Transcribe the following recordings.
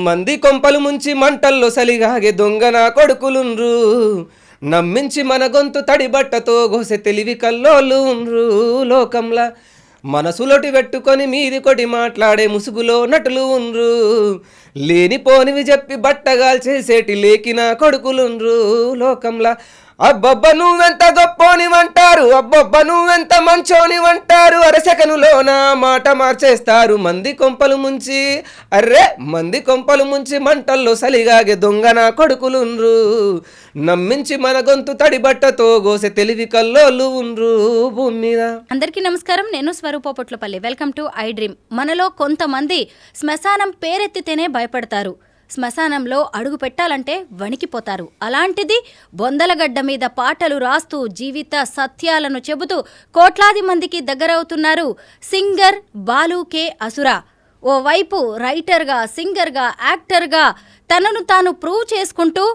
మంది కొంపలు ముంచి మంటల్లో సలిగాగే దొంగన కొడుకులుండ్రు, నమ్మించి మన గొంతు తడిబట్టతో గోసె తెలివి కల్లోళ్ళు ఉండ్రు లోకంలా, మనసులోటి పెట్టుకొని మీది కొటి మాట్లాడే ముసుగులో నటులు ఉండ్రు, లేనిపోనివి చెప్పి బట్టగాల్ చేసేటి లేకిన కొడుకులుండ్రు లోకంలా. అబ్బబ్బ నువ్వెంత గొప్పోనివంటారు, అబ్బబ్బ నువ్వెంత మంచోనివంటారు, అరసెకనులోన మాట మార్చేస్తారు మంది కొంపలు ముంచి. అర్రే మంది కొంపలు ముంచి మంటల్లో సలిగాగే దొంగన కొడుకులుండ్రు, నమ్మించి మన గొంతు తడిబట్టతో గోసె తెలివి కల్లోళ్ళు ఉండ్రు భూమి మీద. అందరికీ నమస్కారం, నేను Swaroopa Potlapalli. Welcome to I dream. మనలో కొంతమంది శ్మశానం పేరెత్తితేనే భయపడతారు, శ్మశానంలో అడుగు పెట్టాలంటే వణికిపోతారు. అలాంటిది బొందలగడ్డ మీద పాటలు రాస్తూ జీవిత సత్యాలను చెబుతూ కోట్లాది మందికి దగ్గరవుతున్నారు సింగర్ బాలు కే అసుర. ఓవైపు రైటర్గా, సింగర్గా, యాక్టర్గా తనను తాను ప్రూవ్ చేసుకుంటూ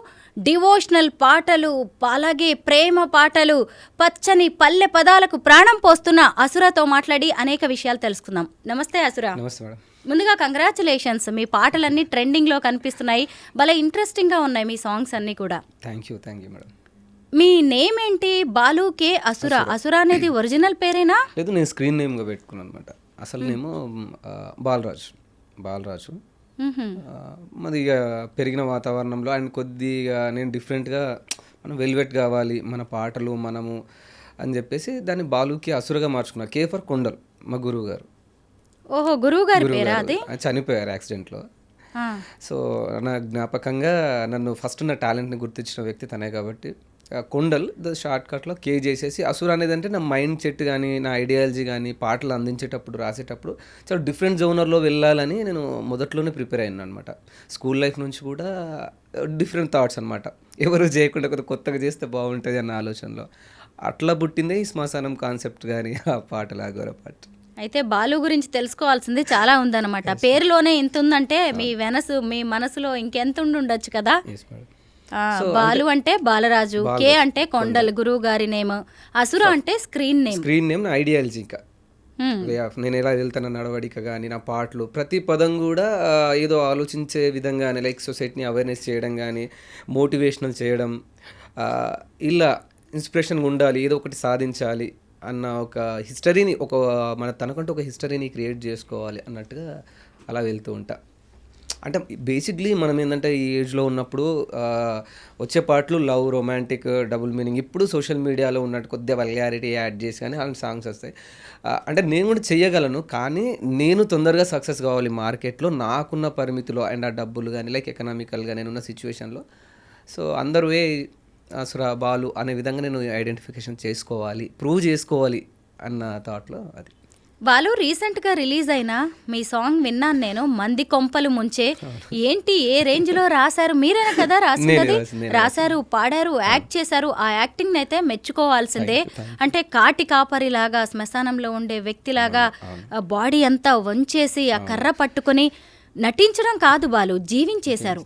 డివోషనల్ పాటలు, అలాగే ప్రేమ పాటలు, పచ్చని పల్లె పదాలకు ప్రాణం పోస్తున్న అసురతో మాట్లాడి అనేక విషయాలు తెలుసుకుందాం. నమస్తే అసుర. నమస్తే మేడం. ముందుగా కంగ్రాచులేషన్స్, మీ పాటలన్నీ ట్రెండింగ్లో కనిపిస్తున్నాయి, భలే ఇంట్రెస్టింగ్గా ఉన్నాయి మీ సాంగ్స్ అన్నీ కూడా. Thank you madam. Me name ఏంటి? బాలు కే అసుర. అసుర అనేది ఒరిజినల్ పేరేనా? లేదు, నేను స్క్రీన్ నేమ్గా పెట్టుకున్నాను అనమాట. అసలు నేమో బాలరాజు. మాది ఇక పెరిగిన వాతావరణంలో అండ్ కొద్దిగా నేను డిఫరెంట్గా మనం వెల్వెట్ కావాలి మన పాటలు మనము అని చెప్పేసి దాన్ని బాలుకి అసురగా మార్చుకున్నా. కే ఫర్ కొండల్, మా గురువు గారు. ఓహో, గురువు గారి పేరా అది? చనిపోయారు యాక్సిడెంట్లో. సో నా జ్ఞాపకంగా నన్ను ఫస్ట్ నా టాలెంట్ని గుర్తించిన వ్యక్తి తనే కాబట్టి కొండల్ షార్ట్ కట్లో కే చేసేసి అసుర అనేది అంటే నా మైండ్ సెట్ కానీ నా ఐడియాలజీ కానీ పాటలు అందించేటప్పుడు రాసేటప్పుడు చాలా డిఫరెంట్ జోనర్లో వెళ్ళాలని నేను మొదట్లోనే ప్రిపేర్ అయ్యాను అనమాట. స్కూల్ లైఫ్ నుంచి కూడా డిఫరెంట్ థాట్స్ అనమాట, ఎవరు చేయకుండా కొత్తగా చేస్తే బాగుంటుంది అన్న ఆలోచనలో అట్లా పుట్టిందే ఈ శ్మశానం కాన్సెప్ట్ కానీ ఆ పాటలు, ఆ గౌరవ పాట. అయితే బాలు గురించి తెలుసుకోవాల్సింది చాలా ఉందన్నమాట. పేరులోనే ఇంత ఉందంటే మీ మనసులో ఇంకెంత ఉండొచ్చు కదా. బాలు అంటే బాలరాజు, కే అంటే కొండల్ గురువు గారి నేమ్, అసుర అంటే స్క్రీన్ నేమ్ నా ఐడియాలజీ. ఇంకా నేను ఎలా వెళ్తాను నడవడిక కానీ నా పాటలు ప్రతి పదం కూడా ఏదో ఆలోచించే విధంగానే, లైక్ సొసైటీని అవేర్నెస్ చేయడం కానీ, మోటివేషనల్ చేయడం, ఇలా ఇన్స్పిరేషన్గా ఉండాలి, ఏదో ఒకటి సాధించాలి అన్న ఒక హిస్టరీని, తనకంటూ ఒక హిస్టరీని క్రియేట్ చేసుకోవాలి అన్నట్టుగా అలా వెళ్తూ ఉంటా. అంటే బేసిక్లీ మనం ఏంటంటే ఈ ఏజ్లో ఉన్నప్పుడు వచ్చే పాటలు లవ్, రొమాంటిక్, డబుల్ మీనింగ్, ఇప్పుడు సోషల్ మీడియాలో ఉన్నట్టు కొద్దిగా వల్గారిటీ యాడ్ చేసి కానీ అలాంటి సాంగ్స్ వస్తాయి. అంటే నేను కూడా చెయ్యగలను, కానీ నేను తొందరగా సక్సెస్ కావాలి మార్కెట్లో, నాకున్న పరిమితిలో అండ్ ఆ డబ్బులు కానీ లైక్ ఎకనామికల్గా నేనున్న సిచ్యువేషన్లో. సో అందరూ అసుర బాలు అనే విధంగా నేను ఐడెంటిఫికేషన్ చేసుకోవాలి, ప్రూవ్ చేసుకోవాలి అన్న థాట్లో అది. బాలు రీసెంట్గా రిలీజ్ అయిన మీ సాంగ్ విన్నాను నేను, మంది కొంపలు ముంచే. ఏంటి, ఏ రేంజ్లో రాశారు? మీరేనా కదా రాసింది? రాశారు, పాడారు, యాక్ట్ చేశారు. ఆ యాక్టింగ్ అయితే మెచ్చుకోవాల్సిందే. అంటే కాటి కాపరిలాగా, శ్మశానంలో ఉండే వ్యక్తిలాగా బాడీ అంతా వంచేసి ఆ కర్ర పట్టుకొని నటించడం కాదు బాలు, జీవించేశారు.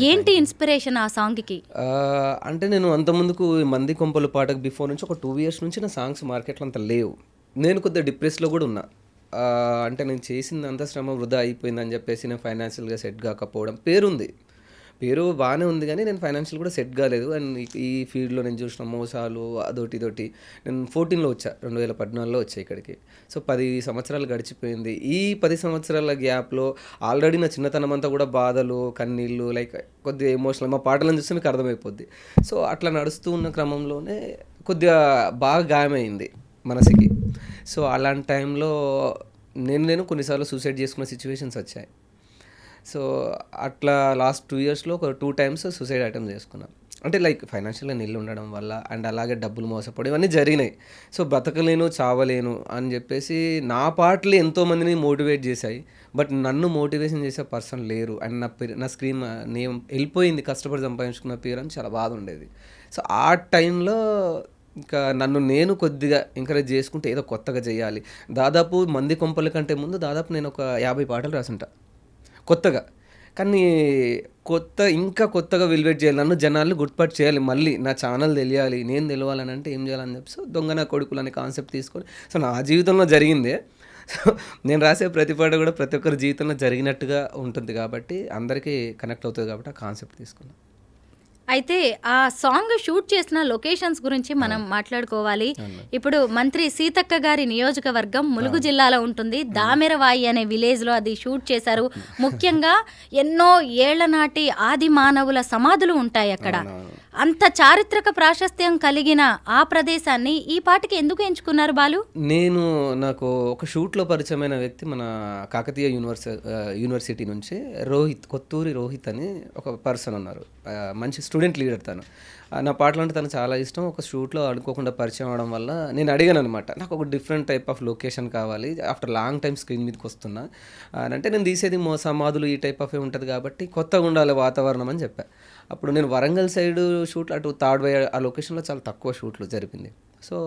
ఏంటి ఇన్స్పిరేషన్ ఆ సాంగ్కి? అంటే నేను అంతకుముందుకు మంది కొంపలు పాటకు బిఫోర్ నుంచి ఒక 2 years నుంచి నా సాంగ్స్ మార్కెట్లో అంత లేవు. నేను కొద్దిగా డిప్రెస్లో కూడా ఉన్నా. అంటే నేను చేసింది అంత శ్రమ వృధా అయిపోయిందని చెప్పేసి నేను ఫైనాన్షియల్గా సెట్ కాకపోవడం, పేరు బాగానే ఉంది కానీ నేను ఫైనాన్షియల్ కూడా సెట్ కాలేదు. అండ్ ఈ ఫీల్డ్లో నేను చూసిన మోసాలు అదొకటి. నేను 14లో వచ్చా, 2014లో వచ్చా ఇక్కడికి. సో 10 సంవత్సరాలు గడిచిపోయింది. ఈ 10 సంవత్సరాల గ్యాప్లో ఆల్రెడీ నా చిన్నతనం అంతా కూడా బాధలు, కన్నీళ్ళు, లైక్ కొద్దిగా ఎమోషనల్, మా పాటలను చూస్తే మీకు అర్థమైపోద్ది. సో అట్లా నడుస్తూ ఉన్న క్రమంలోనే కొద్దిగా బాగా గాయమైంది మనసుకి. సో అలాంటి టైంలో నేను కొన్నిసార్లు సూసైడ్ చేసుకున్న సిచ్యువేషన్స్ వచ్చాయి. సో అట్లా లాస్ట్ 2 yearsలో ఒక 2 times సూసైడ్ అటెంప్ట్ చేసుకున్నాను. అంటే లైక్ ఫైనాన్షియల్గా నిల్లు ఉండడం వల్ల అండ్ అలాగే డబ్బులు మోసపోవడం ఇవన్నీ జరిగినాయి. సో బ్రతకలేను, చావలేను అని చెప్పేసి నా పాటలు ఎంతోమందిని మోటివేట్ చేశాయి, బట్ నన్ను మోటివేషన్ చేసే పర్సన్ లేరు. అండ్ నా స్క్రీన్ నేమ్ వెళ్ళిపోయింది, కష్టపడి సంపాదించుకున్న పేరు అని చాలా బాధ ఉండేది. సో ఆ టైంలో ఇంకా నన్ను నేను కొద్దిగా ఎంకరేజ్ చేసుకుంటే ఏదో కొత్తగా చేయాలి. దాదాపు మంది కొంపల కంటే ముందు దాదాపు నేను ఒక 50 పాటలు రాసుంటా కొత్తగా. కానీ ఇంకా కొత్తగా వెలివేట్ చేయాలి, నన్ను జనాలు గుర్తుపట్టి చేయాలి, మళ్ళీ నా ఛానల్ తెలియాలి, నేను తెలవాలని అంటే ఏం చేయాలని చెప్పి సో దొంగ నా కొడుకులు అనే కాన్సెప్ట్ తీసుకొని, సో నా జీవితంలో జరిగిందే. సో నేను రాసే ప్రతి పాట కూడా ప్రతి ఒక్కరి జీవితంలో జరిగినట్టుగా ఉంటుంది కాబట్టి అందరికీ కనెక్ట్ అవుతుంది కాబట్టి ఆ కాన్సెప్ట్ తీసుకున్నాను. అయితే ఆ సాంగ్ షూట్ చేసిన లొకేషన్స్ గురించి మనం మాట్లాడుకోవాలి. ఇప్పుడు మంత్రి సీతక్క గారి నియోజకవర్గం ములుగు జిల్లాలో ఉంటుంది. దామెరవాయి అనే విలేజ్ లో అది షూట్ చేశారు. ముఖ్యంగా ఎన్నో ఏళ్ల నాటి ఆది మానవుల సమాధులు ఉంటాయి అక్కడ. అంత చారిత్రక ప్రాశస్త్యం కలిగిన ఆ ప్రదేశాన్ని ఈ పాటకి ఎందుకు ఎంచుకున్నారు బాలు? నాకు ఒక షూట్లో పరిచయమైన వ్యక్తి మన కాకతీయ యూనివర్సిటీ నుంచి కొత్తూరి రోహిత్ అని ఒక పర్సన్ ఉన్నారు. మంచి స్టూడెంట్ లీడర్ తను. నా పాటలు అంటే తను చాలా ఇష్టం. ఒక షూట్లో అనుకోకుండా పరిచయం అవడం వల్ల నేను అడిగాను అనమాట, నాకు ఒక డిఫరెంట్ టైప్ ఆఫ్ లొకేషన్ కావాలి, ఆఫ్టర్ లాంగ్ టైం స్క్రీన్ మీదకి వస్తున్నా అంటే నేను తీసేది సమాధులు ఈ టైప్ ఆఫ్ ఉంటుంది కాబట్టి కొత్తగా ఉండాలి వాతావరణం అని చెప్పా. అప్పుడు నేను వరంగల్ సైడ్ షూట్లు అటు తాడ్వై ఆ లొకేషన్లో చాలా తక్కువ షూట్లు జరిపింది. సో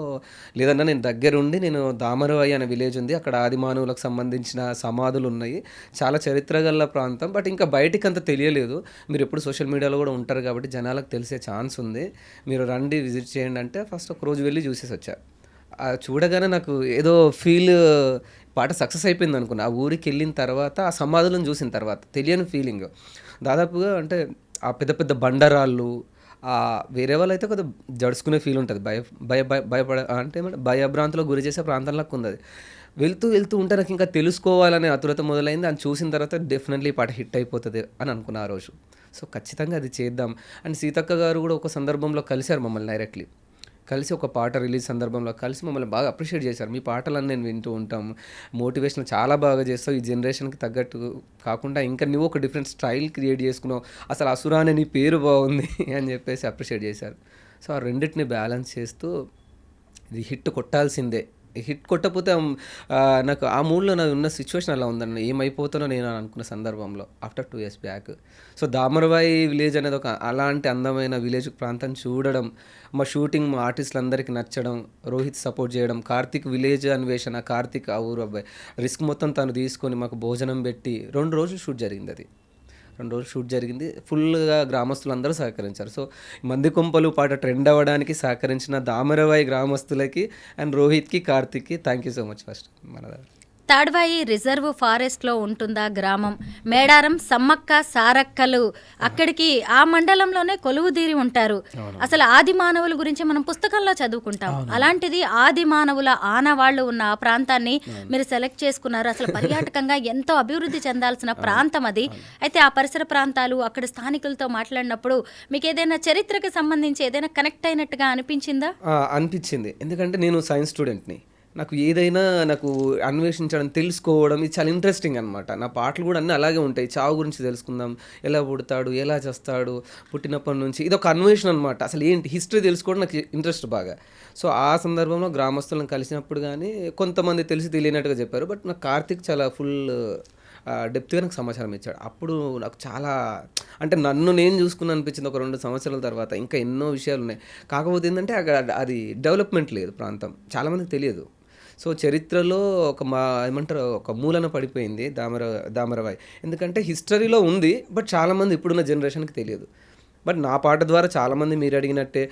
లేదన్నా నేను దగ్గరుండి నేను దామరవాయి అనే విలేజ్ ఉంది, అక్కడ ఆది మానవులకు సంబంధించిన సమాధులు ఉన్నాయి, చాలా చరిత్ర గల ప్రాంతం, బట్ ఇంకా బయటికి అంత తెలియలేదు. మీరు ఎప్పుడు సోషల్ మీడియాలో కూడా ఉంటారు కాబట్టి జనాలకు తెలిసే ఛాన్స్ ఉంది, మీరు రండి విజిట్ చేయండి అంటే ఫస్ట్ ఒక రోజు వెళ్ళి చూసేసి వచ్చా. చూడగానే నాకు ఏదో పాట సక్సెస్ అయిపోయింది అనుకున్నా. ఆ ఊరికి వెళ్ళిన తర్వాత ఆ సమాధులను చూసిన తర్వాత తెలియని ఫీలింగ్ దాదాపుగా అంటే ఆ పెద్ద పెద్ద బండరాళ్ళు వేరే వాళ్ళు అయితే కొద్దిగా జడుచుకునే ఫీల్ ఉంటుంది, భయపడ అంటే భయభ్రాంతిలో గురి చేసే ప్రాంతంలోకి ఉంది. అది వెళ్తూ ఉంటే నాకు ఇంకా తెలుసుకోవాలనే ఆతురత మొదలైంది. అని చూసిన తర్వాత డెఫినెట్లీ పాట హిట్ అయిపోతుంది అని అనుకున్నా ఆ రోజు. సో ఖచ్చితంగా అది చేద్దాం. అండ్ సీతక్క గారు కూడా ఒక సందర్భంలో కలిశారు మమ్మల్ని డైరెక్ట్లీ. కలిసి ఒక పాట రిలీజ్ సందర్భంలో కలిసి మమ్మల్ని బాగా అప్రిషియేట్ చేశారు. మీ పాటలన్నీ నేను వింటూ ఉంటాము, మోటివేషన్ చాలా బాగా చేస్తావు, ఈ జనరేషన్కి తగ్గట్టు కాకుండా ఇంకా నువ్వు ఒక డిఫరెంట్ స్టైల్ క్రియేట్ చేసుకున్నావు, అసలు అసురా అనే నీ పేరు బాగుంది అని చెప్పేసి అప్రిషియేట్ చేశారు. సో ఆ రెండింటిని బ్యాలెన్స్ చేస్తూ ఇది హిట్ కొట్టాల్సిందే, హిట్ కొట్టకపోతే నాకు ఆ మూడ్లో నాకు ఉన్న సిచ్యువేషన్ అలా ఉందండి, ఏమైపోతానో నేను అనుకున్న సందర్భంలో after 2 years back. So Damaravai village అనేది ఒక అలాంటి అందమైన విలేజ్ ప్రాంతం చూడడం, మా షూటింగ్ మా ఆర్టిస్టులందరికీ నచ్చడం, రోహిత్ సపోర్ట్ చేయడం, కార్తిక్ విలేజ్ అన్వేషణ, కార్తిక్ ఆ ఊరు అబ్బాయి రిస్క్ మొత్తం తను తీసుకొని మాకు భోజనం పెట్టి 2 రోజులు షూట్ జరిగింది. అది 2 రోజులు షూట్ జరిగింది. ఫుల్గా గ్రామస్తులందరూ సహకరించారు. సో మంది కొంపలు పాట ట్రెండ్ అవ్వడానికి సహకరించిన దామరవాయి గ్రామస్తులకి అండ్ రోహిత్కి, కార్తిక్కి thank you so much. First మన తాడ్వాయి రిజర్వ్ ఫారెస్ట్లో ఉంటుందా గ్రామం. మేడారం, సమ్మక్క, సారక్కలు అక్కడికి ఆ మండలంలోనే కొలువుదీరి ఉంటారు. అసలు ఆది మానవుల గురించి మనం పుస్తకంలో చదువుకుంటాం. అలాంటిది ఆది మానవుల ఆనవాళ్లు ఉన్న ఆ ప్రాంతాన్ని మీరు సెలెక్ట్ చేసుకున్నారు. అసలు పర్యాటకంగా ఎంతో అభివృద్ధి చెందాల్సిన ప్రాంతం అది. అయితే ఆ పరిసర ప్రాంతాలు అక్కడ స్థానికులతో మాట్లాడినప్పుడు మీకు ఏదైనా చరిత్రకు సంబంధించి ఏదైనా కనెక్ట్ అయినట్టుగా అనిపించిందా? అనిపించింది, ఎందుకంటే నేను సైన్స్ స్టూడెంట్ని. నాకు అన్వేషించడం, తెలుసుకోవడం ఇది చాలా ఇంట్రెస్టింగ్ అనమాట. నా పాటలు కూడా అన్నీ అలాగే ఉంటాయి. చావు గురించి తెలుసుకుందాం, ఎలా పుడతాడు, ఎలా చేస్తాడు, పుట్టినప్పటి నుంచి ఇది ఒక అన్వేషణ అనమాట. అసలు ఏంటి హిస్టరీ తెలుసుకోవడం నాకు ఇంట్రెస్ట్ బాగా. సో ఆ సందర్భంలో గ్రామస్తులను కలిసినప్పుడు కానీ కొంతమంది తెలిసి తెలియనట్టుగా చెప్పారు. బట్ నాకు కార్తిక్ చాలా ఫుల్ డెప్త్గా నాకు సమాచారం ఇచ్చాడు. అప్పుడు నాకు చాలా అంటే నన్ను నేను చూసుకుని అనిపించింది. ఒక 2 సంవత్సరాల తర్వాత ఇంకా ఎన్నో విషయాలు ఉన్నాయి. కాకపోతే ఏంటంటే అక్కడ అది డెవలప్మెంట్ లేదు, ప్రాంతం చాలామందికి తెలియదు. సో చరిత్రలో ఒక మూలన పడిపోయింది దామరవాయి. ఎందుకంటే హిస్టరీలో ఉంది, బట్ చాలామంది ఇప్పుడున్న జనరేషన్కి తెలియదు. బట్ నా పాట ద్వారా చాలామంది మీరు అడిగినట్టే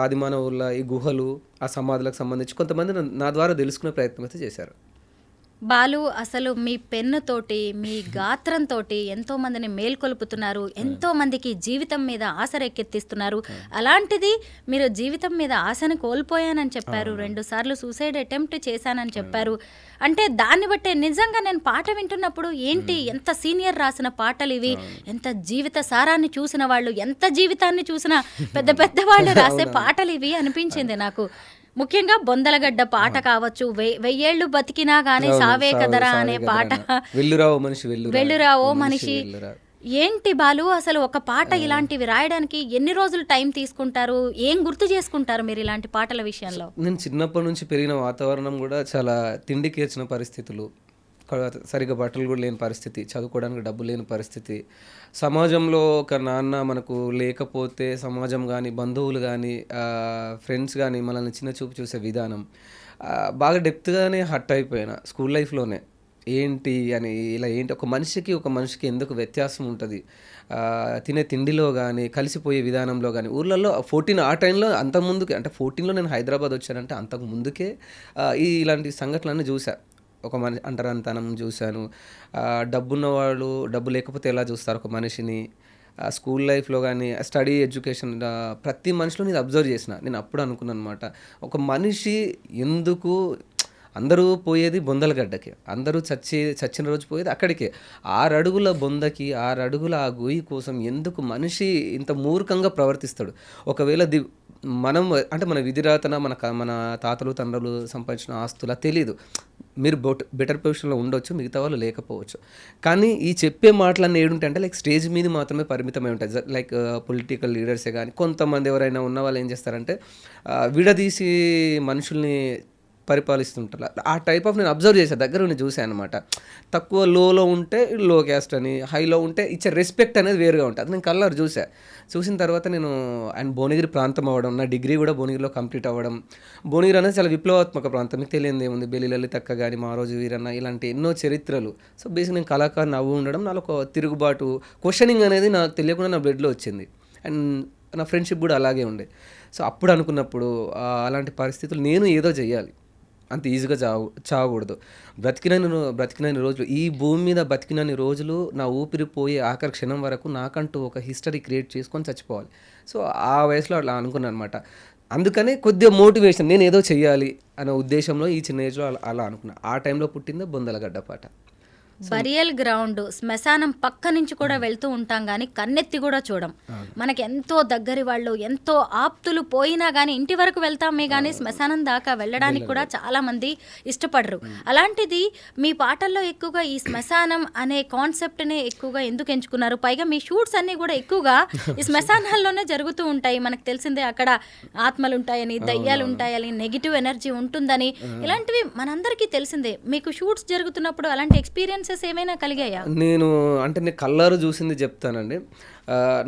ఆదిమానవుల ఈ గుహలు, ఆ సమాధులకు సంబంధించి కొంతమంది నా ద్వారా తెలుసుకునే ప్రయత్నం అయితే చేశారు. బాలు, అసలు మీ పెన్నుతోటి, మీ గాత్రంతో ఎంతో మందిని మేల్కొల్పుతున్నారు, ఎంతో మందికి జీవితం మీద ఆశ రేకెత్తిస్తున్నారు. అలాంటిది మీరు జీవితం మీద ఆశని కోల్పోయానని చెప్పారు, 2 సార్లు సూసైడ్ అటెంప్ట్ చేశానని చెప్పారు. అంటే దాన్ని బట్టే నిజంగా నేను పాట వింటున్నప్పుడు ఏంటి ఎంత సీనియర్ రాసిన పాటలు ఇవి, ఎంత జీవిత సారాన్ని చూసిన వాళ్ళు, ఎంత జీవితాన్ని చూసిన పెద్ద పెద్ద వాళ్ళు రాసే పాటలు ఇవి అనిపించింది నాకు. ముఖ్యంగా బొందలగడ్డ పాట కావచ్చు, 1000 ఏళ్ళు బతికినా గానీ సావే కదరా అనే పాట, వెళ్ళురావో మనిషి. ఏంటి బాలు, అసలు ఒక పాట ఇలాంటివి రాయడానికి ఎన్ని రోజులు టైం తీసుకుంటారు, ఏం గుర్తు చేసుకుంటారు మీరు ఇలాంటి పాటల విషయంలో? నేను చిన్నప్పటి నుంచి పెరిగిన వాతావరణం కూడా చాలా తిండికి ఏర్చిన పరిస్థితులు, సరిగ్గా బట్టలు కూడా లేని పరిస్థితి, చదువుకోవడానికి డబ్బు లేని పరిస్థితి, సమాజంలో ఒక నాన్న మనకు లేకపోతే సమాజం కానీ, బంధువులు కానీ, ఫ్రెండ్స్ కానీ మనల్ని చిన్న చూపు చూసే విధానం, బాగా డెప్త్గానే హర్ట్ అయిపోయినా స్కూల్ లైఫ్లోనే. ఏంటి అని, ఇలా ఏంటి ఒక మనిషికి ఎందుకు వ్యత్యాసం ఉంటుంది, తినే తిండిలో కానీ కలిసిపోయే విధానంలో కానీ. ఊర్లలో 14 ఆ టైంలో అంతకుముందుకే, అంటే 14లో నేను హైదరాబాద్ వచ్చానంటే అంతకు ముందుకే ఇలాంటి సంఘటనలన్నీ చూసా. ఒక మనిషి అంటరానితనం చూశాను. డబ్బున్నవాళ్ళు డబ్బు లేకపోతే ఎలా చూస్తారు ఒక మనిషిని. స్కూల్ లైఫ్లో కానీ స్టడీ ఎడ్యుకేషన్ ప్రతి మనిషిలో నేను అబ్జర్వ్ చేసిన. నేను అప్పుడు అనుకున్నాను అనమాట, ఒక మనిషి ఎందుకు, అందరూ పోయేది బొందలగడ్డకి, అందరూ చచ్చిన రోజు పోయేది అక్కడికే. 6 అడుగుల బొందకి 6 అడుగుల ఆ గొయ్యి కోసం ఎందుకు మనిషి ఇంత మూర్ఖంగా ప్రవర్తిస్తాడు. ఒకవేళ మనం అంటే మన విధిరాతన మన తాతలు తండ్రులు సంపాదించిన ఆస్తులా తెలీదు. మీరు బెటర్ పొజిషన్లో ఉండొచ్చు, మిగతా వాళ్ళు లేకపోవచ్చు. కానీ ఈ చెప్పే మాటలన్నీ ఏడుంటాయి అంటే లైక్ స్టేజ్ మీద మాత్రమే పరిమితమై ఉంటాయి. లైక్ పొలిటికల్ లీడర్సే కానీ కొంతమంది ఎవరైనా ఉన్న వాళ్ళు ఏం చేస్తారంటే విడదీసి మనుషుల్ని పరిపాలిస్తుంటారు. ఆ టైప్ ఆఫ్ నేను అబ్జర్వ్ చేశాను, దగ్గర నేను చూశాను అనమాట. తక్కువ లోలో ఉంటే లో క్యాస్ట్ అని, హైలో ఉంటే ఇచ్చే రెస్పెక్ట్ అనేది వేరుగా ఉంటుంది. అది నేను కలర్ చూసిన తర్వాత నేను అండ్ భువనగిరి ప్రాంతం అవ్వడం, నా డిగ్రీ కూడా భువనగిరిలో కంప్లీట్ అవ్వడం. భువనగిరి అనేది చాలా విప్లవాత్మక ప్రాంతం, మీకు తెలియదు ఏముంది, బెల్లి లలితక్క కానీ మారోజు వీరన్న ఇలాంటి ఎన్నో చరిత్రలు. సో బేసిక్ నేను కళాకారుని అవ్వు ఉండడం, నాలో ఒక తిరుగుబాటు క్వశ్చనింగ్ అనేది నాకు తెలియకుండా నా బ్లడ్లో వచ్చింది. అండ్ నా ఫ్రెండ్షిప్ కూడా అలాగే ఉండే. సో అప్పుడు అనుకున్నప్పుడు అలాంటి పరిస్థితులు నేను ఏదో చెయ్యాలి, అంత ఈజీగా చావకూడదు. బ్రతికినన్ని రోజులు ఈ భూమి మీద బతికినన్ని రోజులు నా ఊపిరిపోయే ఆఖరి క్షణం వరకు నాకంటూ ఒక హిస్టరీ క్రియేట్ చేసుకొని చచ్చిపోవాలి. సో ఆ వయసులో అట్లా అనుకున్నాను అనమాట. అందుకనే కొద్దిగా మోటివేషన్, నేను ఏదో చెయ్యాలి అనే ఉద్దేశంలో ఈ చిన్న ఏజ్లో అలా అనుకున్నా. ఆ టైంలో పుట్టిందే బొందలగడ్డ పాట. బరియల్ గ్రౌండ్ శ్మశానం పక్క నుంచి కూడా వెళ్తూ ఉంటాం కానీ కన్నెత్తి కూడా చూడం. మనకి ఎంతో దగ్గరి వాళ్ళు, ఎంతో ఆప్తులు పోయినా కానీ ఇంటి వరకు వెళ్తామే కానీ శ్మశానం దాకా వెళ్ళడానికి కూడా చాలా మంది ఇష్టపడరు. అలాంటిది మీ పాటల్లో ఎక్కువగా ఈ శ్మశానం అనే కాన్సెప్ట్నే ఎక్కువగా ఎందుకు ఎంచుకున్నారు? పైగా మీ షూట్స్ అన్నీ కూడా ఎక్కువగా ఈ శ్మశానాల్లోనే జరుగుతూ ఉంటాయి. మనకు తెలిసిందే అక్కడ ఆత్మలు ఉంటాయని, దయ్యాలు ఉంటాయని, నెగిటివ్ ఎనర్జీ ఉంటుందని, ఇలాంటివి మనందరికీ తెలిసిందే. మీకు షూట్స్ జరుగుతున్నప్పుడు అలాంటి ఎక్స్పీరియన్స్ ఏమైనా కలిగాయా? నేను కళ్ళారు చూసింది చెప్తానండి.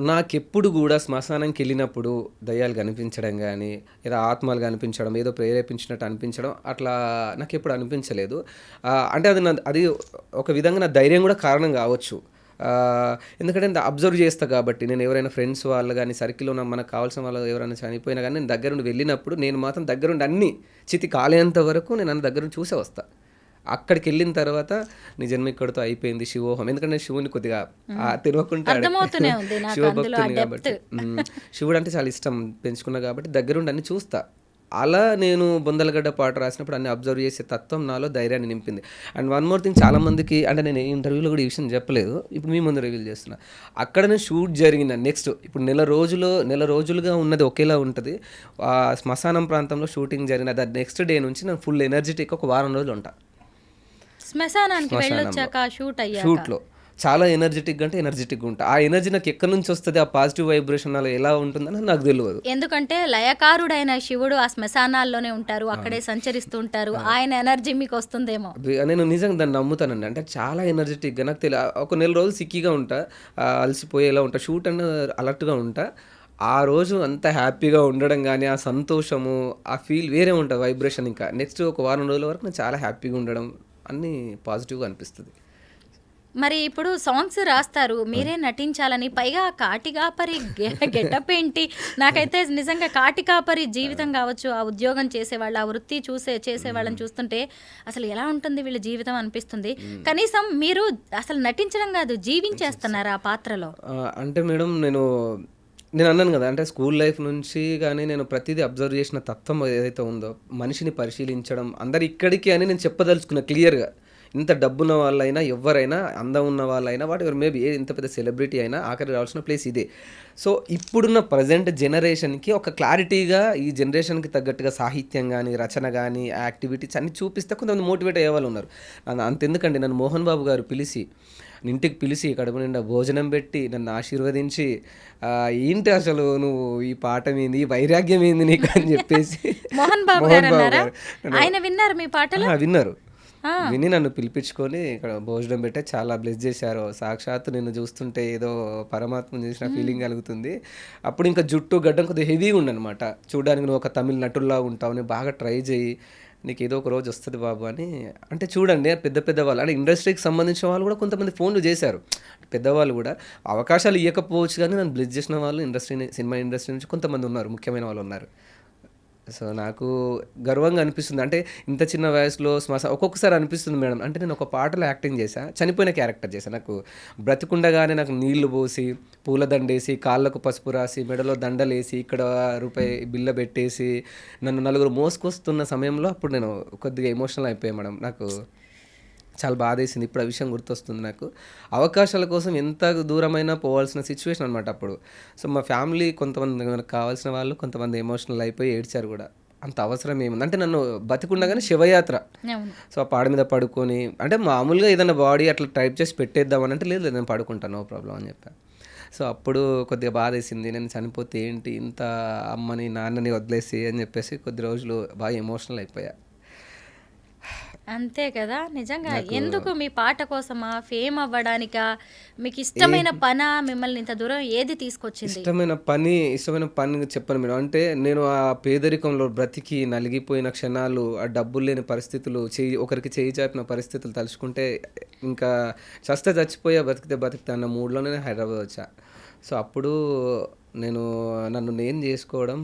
నాకెప్పుడు కూడా శ్మశానంకి వెళ్ళినప్పుడు దయ్యాలు కనిపించడం కానీ, ఏదో ఆత్మలు కనిపించడం, ఏదో ప్రేరేపించినట్టు అనిపించడం అట్లా నాకు ఎప్పుడు అనిపించలేదు. అంటే అది ఒక విధంగా నా ధైర్యం కూడా కారణం కావచ్చు. ఎందుకంటే నేను అబ్జర్వ్ చేస్తాను కాబట్టి. నేను ఎవరైనా ఫ్రెండ్స్ వాళ్ళు కానీ సర్కిల్లో మనకు కావాల్సిన వాళ్ళు ఎవరైనా చనిపోయినా కానీ నేను దగ్గరుండి వెళ్ళినప్పుడు నేను మాత్రం దగ్గరుండి అన్ని చితి కాలేంత వరకు నేను అన్న దగ్గరుండి చూసే వస్తాను. అక్కడికి వెళ్ళిన తర్వాత నీ జన్మ ఇక్కడితో అయిపోయింది శివోహం. ఎందుకంటే శివుని కొద్దిగా తెలియకుండా శివభక్తుని కాబట్టి, శివుడు అంటే చాలా ఇష్టం పెంచుకున్నా కాబట్టి దగ్గరుండి అన్ని చూస్తా. అలా నేను బొందలగడ్డ పాట రాసినప్పుడు అన్ని అబ్జర్వ్ చేసే తత్వం నాలో ధైర్యాన్ని నింపింది. అండ్ వన్ మోర్ థింగ్, చాలామందికి అంటే నేను ఇంటర్వ్యూలో కూడా ఈ విషయం చెప్పలేదు, ఇప్పుడు మీ ముందు రివీల్ చేస్తున్నా. అక్కడ నేను షూట్ జరిగిన నెక్స్ట్ ఇప్పుడు నెల రోజులుగా ఉన్నది ఒకేలా ఉంటుంది. శ్మశానం ప్రాంతంలో షూటింగ్ జరిగిన ద నెక్స్ట్ డే నుంచి నేను ఫుల్ ఎనర్జెటిక్ ఒక వారం రోజులు ఉంటా. శ్మశానానికి వెళ్ళొచ్చాక షూట్లో చాలా ఎనర్జెటిక్గా ఉంటా. ఆ ఎనర్జీ నాకు ఎక్కడి నుంచి వస్తుంది, ఆ పాజిటివ్ వైబ్రేషన్ అలా ఎలా ఉంటుందని నాకు తెలియదు. ఎందుకంటే లయకారుడైన శివుడు ఆ శ్మశానాల్లోనే ఉంటారు, అక్కడే సంచరిస్తూ ఉంటారు. ఆయన ఎనర్జీ మీకు వస్తుందేమో. నేను నిజంగా దాన్ని నమ్ముతానండి. అంటే చాలా ఎనర్జెటిక్గా నాకు తెలియదు. ఒక నెల రోజులు సిక్కిగా ఉంటా, అలసిపోయేలా ఉంటా, షూట్ అన్న అలర్ట్గా ఉంటా. ఆ రోజు అంత హ్యాపీగా ఉండడం కానీ, ఆ సంతోషము, ఆ ఫీల్ వేరే ఉంటుంది వైబ్రేషన్. ఇంకా నెక్స్ట్ ఒక వారం రోజుల వరకు నేను చాలా హ్యాపీగా ఉండడం అన్నీ పాజిటివ్గా అనిపిస్తుంది. మరి ఇప్పుడు సాంగ్స్ రాస్తారు, మీరే నటించాలని, పైగా కాటికాపరి గెటప్ ఏంటి? నాకైతే నిజంగా కాటికాపరి జీవితం కావచ్చు, ఆ ఉద్యోగం చేసేవాళ్ళు, ఆ వృత్తి చేసేవాళ్ళని చూస్తుంటే అసలు ఎలా ఉంటుంది వీళ్ళ జీవితం అనిపిస్తుంది. కనీసం మీరు అసలు నటించడం కాదు, జీవించేస్తున్నారు ఆ పాత్రలో. అంటే మేడం నేను అన్నాను కదా, అంటే స్కూల్ లైఫ్ నుంచి కానీ నేను ప్రతిదీ అబ్జర్వ్ చేసిన తత్వం ఏదైతే ఉందో, మనిషిని పరిశీలించడం, అందరు ఇక్కడికి అని నేను చెప్పదలుచుకున్నా క్లియర్గా. ఇంత డబ్బున్న వాళ్ళైనా, ఎవరైనా, అందం ఉన్న వాళ్ళైనా, వాట్ ఎవర్ మేబీ ఇంత పెద్ద సెలబ్రిటీ అయినా ఆఖరి రావాల్సిన ప్లేస్ ఇదే. సో ఇప్పుడున్న ప్రజెంట్ జనరేషన్కి ఒక క్లారిటీగా, ఈ జనరేషన్కి తగ్గట్టుగా సాహిత్యం కానీ, రచన కానీ, యాక్టివిటీస్ అన్ని చూపిస్తే కొంతమంది మోటివేట్ అయ్యే వాళ్ళు ఉన్నారు. అంతెందుకండి, నన్ను మోహన్ బాబు గారు ఇంటికి పిలిచి కడుపు నిండా భోజనం పెట్టి నన్ను ఆశీర్వదించి, ఏంటి అసలు నువ్వు ఈ పాట ఏంది, ఈ వైరాగ్యం ఏంది నీకు అని చెప్పేసి మోహన్ బాబు గారు ఆయన విన్నారు మీ పాటలు? విన్నారు. విని నన్ను పిలిపించుకొని ఇక్కడ భోజనం పెట్టే చాలా బ్లెస్ చేశారు. సాక్షాత్తు నిన్ను చూస్తుంటే ఏదో పరమాత్మను చూసిన ఫీలింగ్ కలుగుతుంది. అప్పుడు ఇంకా జుట్టు గడ్డం కొద్దిగా హెవీగా ఉండనమాట. చూడడానికి నువ్వు ఒక తమిళ నటుల్లా ఉంటావు, నువ్వు బాగా ట్రై చేయి, నీకు ఏదో ఒక రోజు వస్తుంది బాబు అని. అంటే చూడండి పెద్ద పెద్ద వాళ్ళు అంటే ఇండస్ట్రీకి సంబంధించిన వాళ్ళు కూడా కొంతమంది ఫోన్లు చేశారు. పెద్దవాళ్ళు కూడా అవకాశాలు ఇవ్వకపోవచ్చు కానీ నన్ను బ్లెస్ చేసిన వాళ్ళు సినిమా ఇండస్ట్రీ నుంచి కొంతమంది ఉన్నారు, ముఖ్యమైన వాళ్ళు ఉన్నారు. సో నాకు గర్వంగా అనిపిస్తుంది. అంటే ఇంత చిన్న వయసులో ఒక్కొక్కసారి అనిపిస్తుంది మేడం, అంటే నేను ఒక పాటలో యాక్టింగ్ చేశా, చనిపోయిన క్యారెక్టర్ చేశాను. నాకు బ్రతికుండగానే నాకు నీళ్లు పోసి పూలదండేసి కాళ్ళకు పసుపు రాసి మెడలో దండలేసి ఇక్కడ రూపాయి బిల్ల పెట్టేసి నన్ను నలుగురు మోసుకొస్తున్న సమయంలో అప్పుడు నేను కొద్దిగా ఎమోషనల్ అయిపోయాను మేడం. నాకు చాలా బాధేసింది. ఇప్పుడు ఆ విషయం గుర్తొస్తుంది నాకు. అవకాశాల కోసం ఎంత దూరమైనా పోవాల్సిన సిచ్యువేషన్ అనమాట అప్పుడు. సో మా ఫ్యామిలీ కొంతమంది మనకు కావాల్సిన వాళ్ళు కొంతమంది ఎమోషనల్ అయిపోయి ఏడ్చారు కూడా. అంత అవసరం ఏముంది అంటే నన్ను బతికుండగానే శివయాత్ర. సో ఆ పాడ మీద పడుకొని అంటే మామూలుగా ఏదైనా బాడీ అట్లా టైప్ చేసి పెట్టేద్దామని అంటే లేదు నేను పడుకుంటాను నో ప్రాబ్లం అని చెప్పాను. సో అప్పుడు కొద్దిగా బాధేసింది, నేను చనిపోతే ఏంటి ఇంత అమ్మని నాన్నని వదిలేసి అని చెప్పేసి కొద్ది రోజులు బాగా ఎమోషనల్ అయిపోయా. అంతే కదా, నిజంగా. ఎందుకు మీ పాట కోసమా, ఫేమ్ అవ్వడానికా, మీకు ఇష్టమైన పనా, మిమ్మల్ని ఇంత దూరం ఏది తీసుకొచ్చింది? ఇష్టమైన పని చెప్పను మేడం. అంటే నేను ఆ పేదరికంలో బ్రతికి నలిగిపోయిన క్షణాలు, ఆ డబ్బులు లేని పరిస్థితులు, ఒకరికి చేయి చాపిన పరిస్థితులు తలుచుకుంటే ఇంకా చచ్చిపోయా బతికితే అన్న మూడ్లోనే నేను హైదరాబాద్ వచ్చా. సో అప్పుడు నన్ను నేను చేసుకోవడం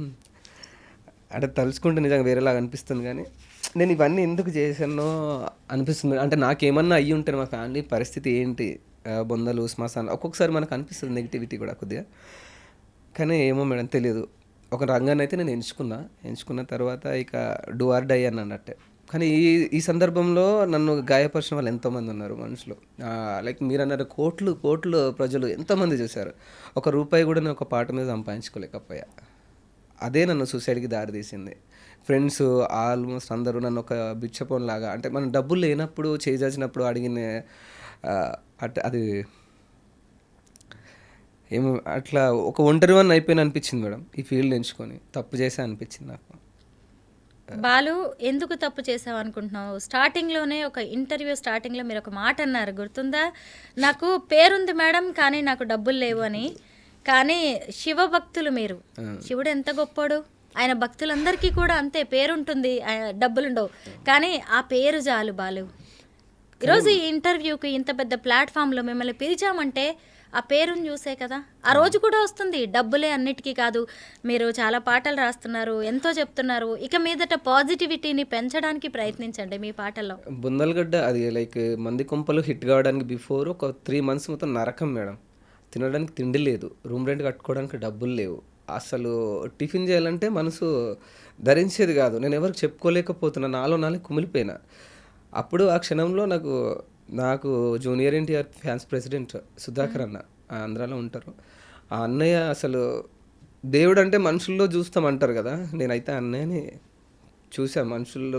అంటే తలుచుకుంటే నిజంగా వేరేలాగా అనిపిస్తుంది. కానీ నేను ఇవన్నీ ఎందుకు చేశానో అనిపిస్తుంది. అంటే నాకేమన్నా అయ్యి ఉంటే మా ఫ్యామిలీ పరిస్థితి ఏంటి, బొందలు శ్మశానం ఒక్కొక్కసారి మనకు అనిపిస్తుంది నెగిటివిటీ కూడా కొద్దిగా. కానీ ఏమో మేడం తెలియదు. ఒక రంగాన్ని అయితే నేను ఎంచుకున్న తర్వాత ఇక డూ ఆర్ డై అని అన్నట్టే. కానీ ఈ సందర్భంలో నన్ను గాయపరిచిన వాళ్ళు ఎంతోమంది ఉన్నారు మనుషులు. లైక్ మీరు అన్నారు కోట్లు ప్రజలు ఎంతోమంది చూశారు. ఒక రూపాయి కూడా నేను ఒక పాట మీద సంపాదించుకోలేకపోయా. అదే నన్ను సూసైడ్కి దారితీసింది. ఫ్రెండ్స్ ఆల్మోస్ట్ అందరూ నన్ను ఒక బిచ్చపోన్ లాగా, అంటే మనం డబ్బులు లేనప్పుడు చేసినప్పుడు అడిగిన అది ఏమో అట్లా ఒక ఒంటరివన్నీ అయిపోయిన అనిపించింది మేడం. ఈ ఫీల్డ్ ఎంచుకొని తప్పు చేసా అనిపించింది నాకు. బాలు, ఎందుకు తప్పు చేసావు అనుకుంటున్నావు? స్టార్టింగ్లోనే ఒక ఇంటర్వ్యూ స్టార్టింగ్లో మీరు ఒక మాట అన్నారు, గుర్తుందా? నాకు పేరుంది మేడం కానీ నాకు డబ్బులు లేవు అని. కానీ శివ భక్తులు మీరు. శివుడు ఎంత గొప్పోడు, ఆయన భక్తులందరికీ కూడా అంతే పేరుంటుంది, డబ్బులుండవు. కానీ ఆ పేరు చాలు బాలు. ఈరోజు ఈ ఇంటర్వ్యూకి ఇంత పెద్ద ప్లాట్ఫామ్లో మిమ్మల్ని పిలిచామంటే ఆ పేరుని చూసే కదా. ఆ రోజు కూడా వస్తుంది, డబ్బులే అన్నిటికీ కాదు. మీరు చాలా పాటలు రాస్తున్నారు, ఎంతో చెప్తున్నారు. ఇక మీదట పాజిటివిటీని పెంచడానికి ప్రయత్నించండి మీ పాటల్లో. బుందలగడ్డ అది లైక్ మంది కొంపలు హిట్ కావడానికి బిఫోర్ ఒక 3 months మొత్తం నరకం మేడం. తినడానికి తిండి లేదు, రూమ్ రెంట్ కట్టుకోవడానికి డబ్బులు లేవు, అసలు టిఫిన్ చేయాలంటే మనసు ధరించేది కాదు. నేను ఎవరికి చెప్పుకోలేకపోతున్నా, నాలో కుమిలిపోయినా. అప్పుడు ఆ క్షణంలో నాకు junior NTR fans president Sudhakar అన్న ఆంధ్రాలో ఉంటారు. ఆ అన్నయ్య అసలు దేవుడు అంటే మనుషుల్లో చూస్తామంటారు కదా, నేనైతే అన్నయ్యని చూసా.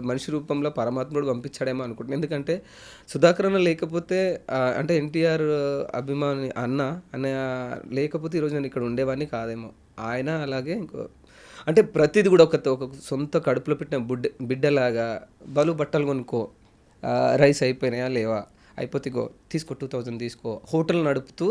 మనిషి రూపంలో పరమాత్ముడు పంపించాడేమో అనుకుంటున్నాను. ఎందుకంటే సుధాకర్ అన్న లేకపోతే అంటే ఎన్టీఆర్ అభిమాని అన్నయ్య లేకపోతే ఈరోజు నేను ఇక్కడ ఉండేవాడిని కాదేమో. ఆయన అలాగే అంటే ప్రతిది కూడా ఒక సొంత కడుపులో పెట్టిన బిడ్డలాగా బలు బట్టలు కొనుక్కో, రైస్ అయిపోయినాయా లేవా, అయిపోతే తీసుకో 2000 తీసుకో, హోటల్ నడుపుతూ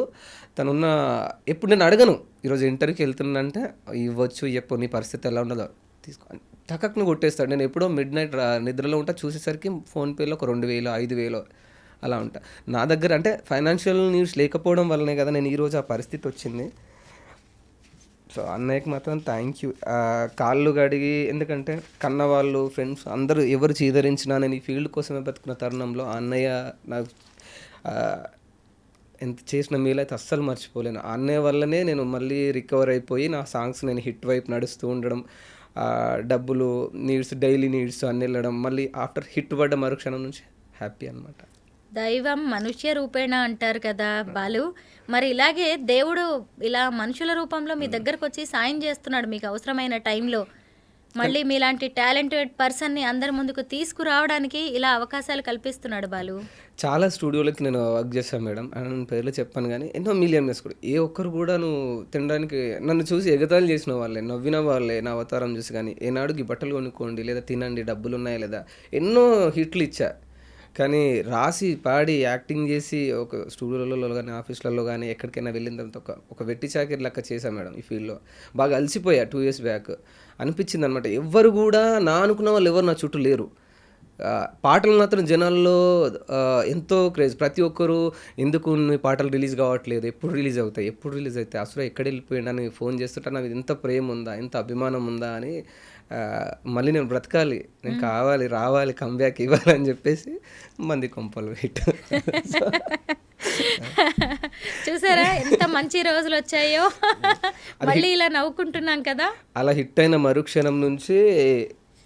ఎప్పుడు నేను అడగను ఈరోజు ఇంటర్వ్యూకి వెళ్తున్నానంటే ఇవ్వచ్చు, చెప్పు నీ పరిస్థితి ఎలా ఉండదో తీసుకో, టకక్ను కొట్టేస్తాడు. నేను ఎప్పుడో మిడ్ నైట్ నిద్రలో ఉంటా, చూసేసరికి ఫోన్పేలో ఒక 2000 5000 అలా ఉంటా. నా దగ్గర అంటే ఫైనాన్షియల్ నీడ్స్ లేకపోవడం వల్లనే కదా నేను ఈరోజు ఆ పరిస్థితి వచ్చింది. సో అన్నయ్యకి మాత్రం థ్యాంక్ యూ. కాళ్ళు గడిగి, ఎందుకంటే కన్నవాళ్ళు ఫ్రెండ్స్ అందరూ ఎవరు చీదరించినా నేను ఈ ఫీల్డ్ కోసమే బతుకున్న తరుణంలో ఆ అన్నయ్య నాకు ఎంత చేసిన మీలైతే అస్సలు మర్చిపోలేను. ఆ అన్నయ్య వల్లనే నేను మళ్ళీ రికవర్ అయిపోయి నా సాంగ్స్ నేను హిట్ వైపు నడుస్తూ ఉండడం, డబ్బులు నీడ్స్ డైలీ నీడ్స్ అన్నీ వెళ్ళడం, మళ్ళీ ఆఫ్టర్ హిట్ పడ్డ మరుక్షణం నుంచి హ్యాపీ అనమాట. దైవం మనుష్య రూపేణ అంటారు కదా బాలు. మరి ఇలాగే దేవుడు ఇలా మనుషుల రూపంలో మీ దగ్గరకు వచ్చి సాయం చేస్తున్నాడు మీకు అవసరమైన టైంలో. మళ్ళీ మీలాంటి టాలెంటెడ్ పర్సన్ని అందరి ముందుకు తీసుకురావడానికి ఇలా అవకాశాలు కల్పిస్తున్నాడు బాలు. చాలా స్టూడియోలకి నేను వర్క్ చేశాను మేడం, నేను పేర్లు చెప్పాను కానీ ఎన్నో మిలియనర్స్ కూడా ఏ ఒక్కరు కూడా నువ్వు తినడానికి నన్ను చూసి ఎగతాళి చేసిన వాళ్ళే, నవ్విన వాళ్ళే నా అవతారం చూసి. కానీ ఏనాడు ఈ బట్టలు కొనుక్కోండి లేదా తినండి డబ్బులు ఉన్నాయా లేదా, ఎన్నో హిట్లు ఇచ్చా. కానీ రాసి పాడి యాక్టింగ్ చేసి ఒక స్టూడియోలలో కానీ ఆఫీస్లలో కానీ ఎక్కడికైనా వెళ్ళిన తర్వాత ఒక వెట్టి చాకిరి లెక్క చేశాను మేడం. ఈ ఫీల్డ్లో బాగా అలసిపోయా 2 years బ్యాక్. అనిపించింది అనమాట, ఎవ్వరు కూడా నా అనుకున్న వాళ్ళు ఎవరు నా చుట్టూ లేరు. పాటలు మాత్రం జనాల్లో ఎంతో క్రేజ్. ప్రతి ఒక్కరు ఎందుకు నీ పాటలు రిలీజ్ కావట్లేదు, ఎప్పుడు రిలీజ్ అవుతాయి, ఎప్పుడు రిలీజ్ అవుతాయి, అసలు ఎక్కడ వెళ్ళిపోయాడు అని ఫోన్ చేస్తుంటే నాకు ఎంత ప్రేమ ఉందా, ఎంత అభిమానం ఉందా అని మళ్ళీ నేను బ్రతకాలి, నేను కావాలి, రావాలి, కంబ్యాక్ ఇవ్వాలి అని చెప్పేసి మంది కొంపలు వెయిట్. చూసారా ఎంత మంచి రోజులు వచ్చాయో, మళ్ళీ ఇలా నవ్వుకుంటున్నాం కదా. అలా హిట్ అయిన మరుక్షణం నుంచి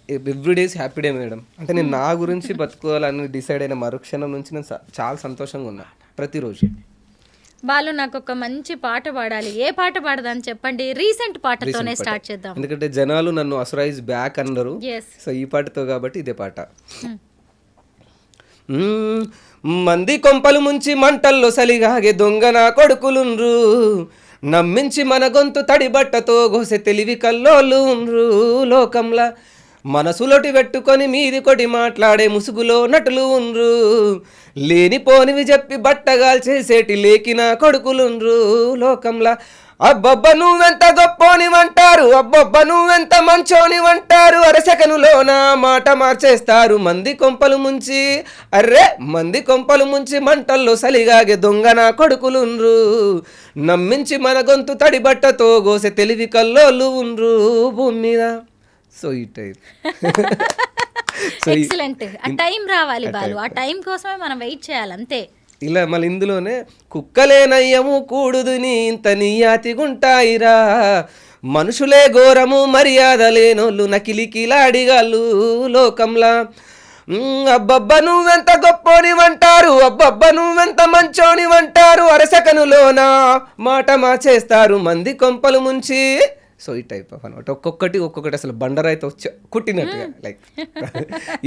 every days happy day madam. అంటే నేను నా గురించి బతుకోవాలని డిసైడ్ అయిన మరుక్షణం నుంచి నేను చాలా సంతోషంగా ఉన్నా ప్రతిరోజు. బాలు నాకు ఒక మంచి పాట పాడాలి, ఏ పాట పాడదని చెప్పండి. రీసెంట్ పాటతోనే స్టార్ట్ చేద్దాం, ఎందుకంటే జనాలు నన్ను అసరైజ్ బ్యాక్ అన్నారు. Yes. సో ఈ పాటతో కాబట్టి ఇదే పాట. మంది కొంపలు ముంచి మంటల్లో సలిగాగే దొంగ నా కొడుకులుండ్రు, నమ్మించి మన గొంతు తడి బట్టతో గోసె తెలివి కల్లోళ్ళు ఉండ్రు, లోకంలా మనసులోటి పెట్టుకొని మీది కొటి మాట్లాడే ముసుగులో నటులు ఉండ్రు, లేనిపోనివి చెప్పి బట్టగాల్ చేసేటి లేకిన కొడుకులుండ్రు, లోకంలా అబ్బబ్బ నువ్వెంత గొప్పోనివంటారు, అబ్బబ్బ నువ్వెంత మంచోనివంటారు, అరసెకనులోన మాట మార్చేస్తారు. మంది కొంపలు ముంచి అర్రే మంది కొంపలు ముంచి మంటల్లో సలిగాగే దొంగ నా కొడుకులుండ్రు, నమ్మించి మన గొంతు తడి బట్టతో గోసె తెలివి కల్లోళ్ళు ఉండ్రు భూమి మీద. సో ఈ టైప్ ఎక్సలెంట్. ఆ టైం రావాలి బాలు, ఆ టైం కోసమే మనం వెయిట్ చేయాలి అంతే. ఇలా మళ్ళీ ఇందులోనే కుక్కలేనయ్యము కూడుదుని ఇంత నీయాతిగుంటాయిరా, మనుషులే ఘోరము మర్యాద లేనోళ్ళు నకిలికిలాడిగాళ్ళు, లోకంలా అబ్బబ్బ నువ్వెంత గొప్పోనివంటారు, అబ్బబ్బ నువ్వెంత మంచోనివంటారు, అరసెకనులోన మాట మార్చేస్తారు మంది కొంపలు ముంచి. సో ఈ టైప్ ఆఫ్ అనమాట. ఒక్కొక్కటి అసలు బండరాయితో కుట్టినట్టుగా లైక్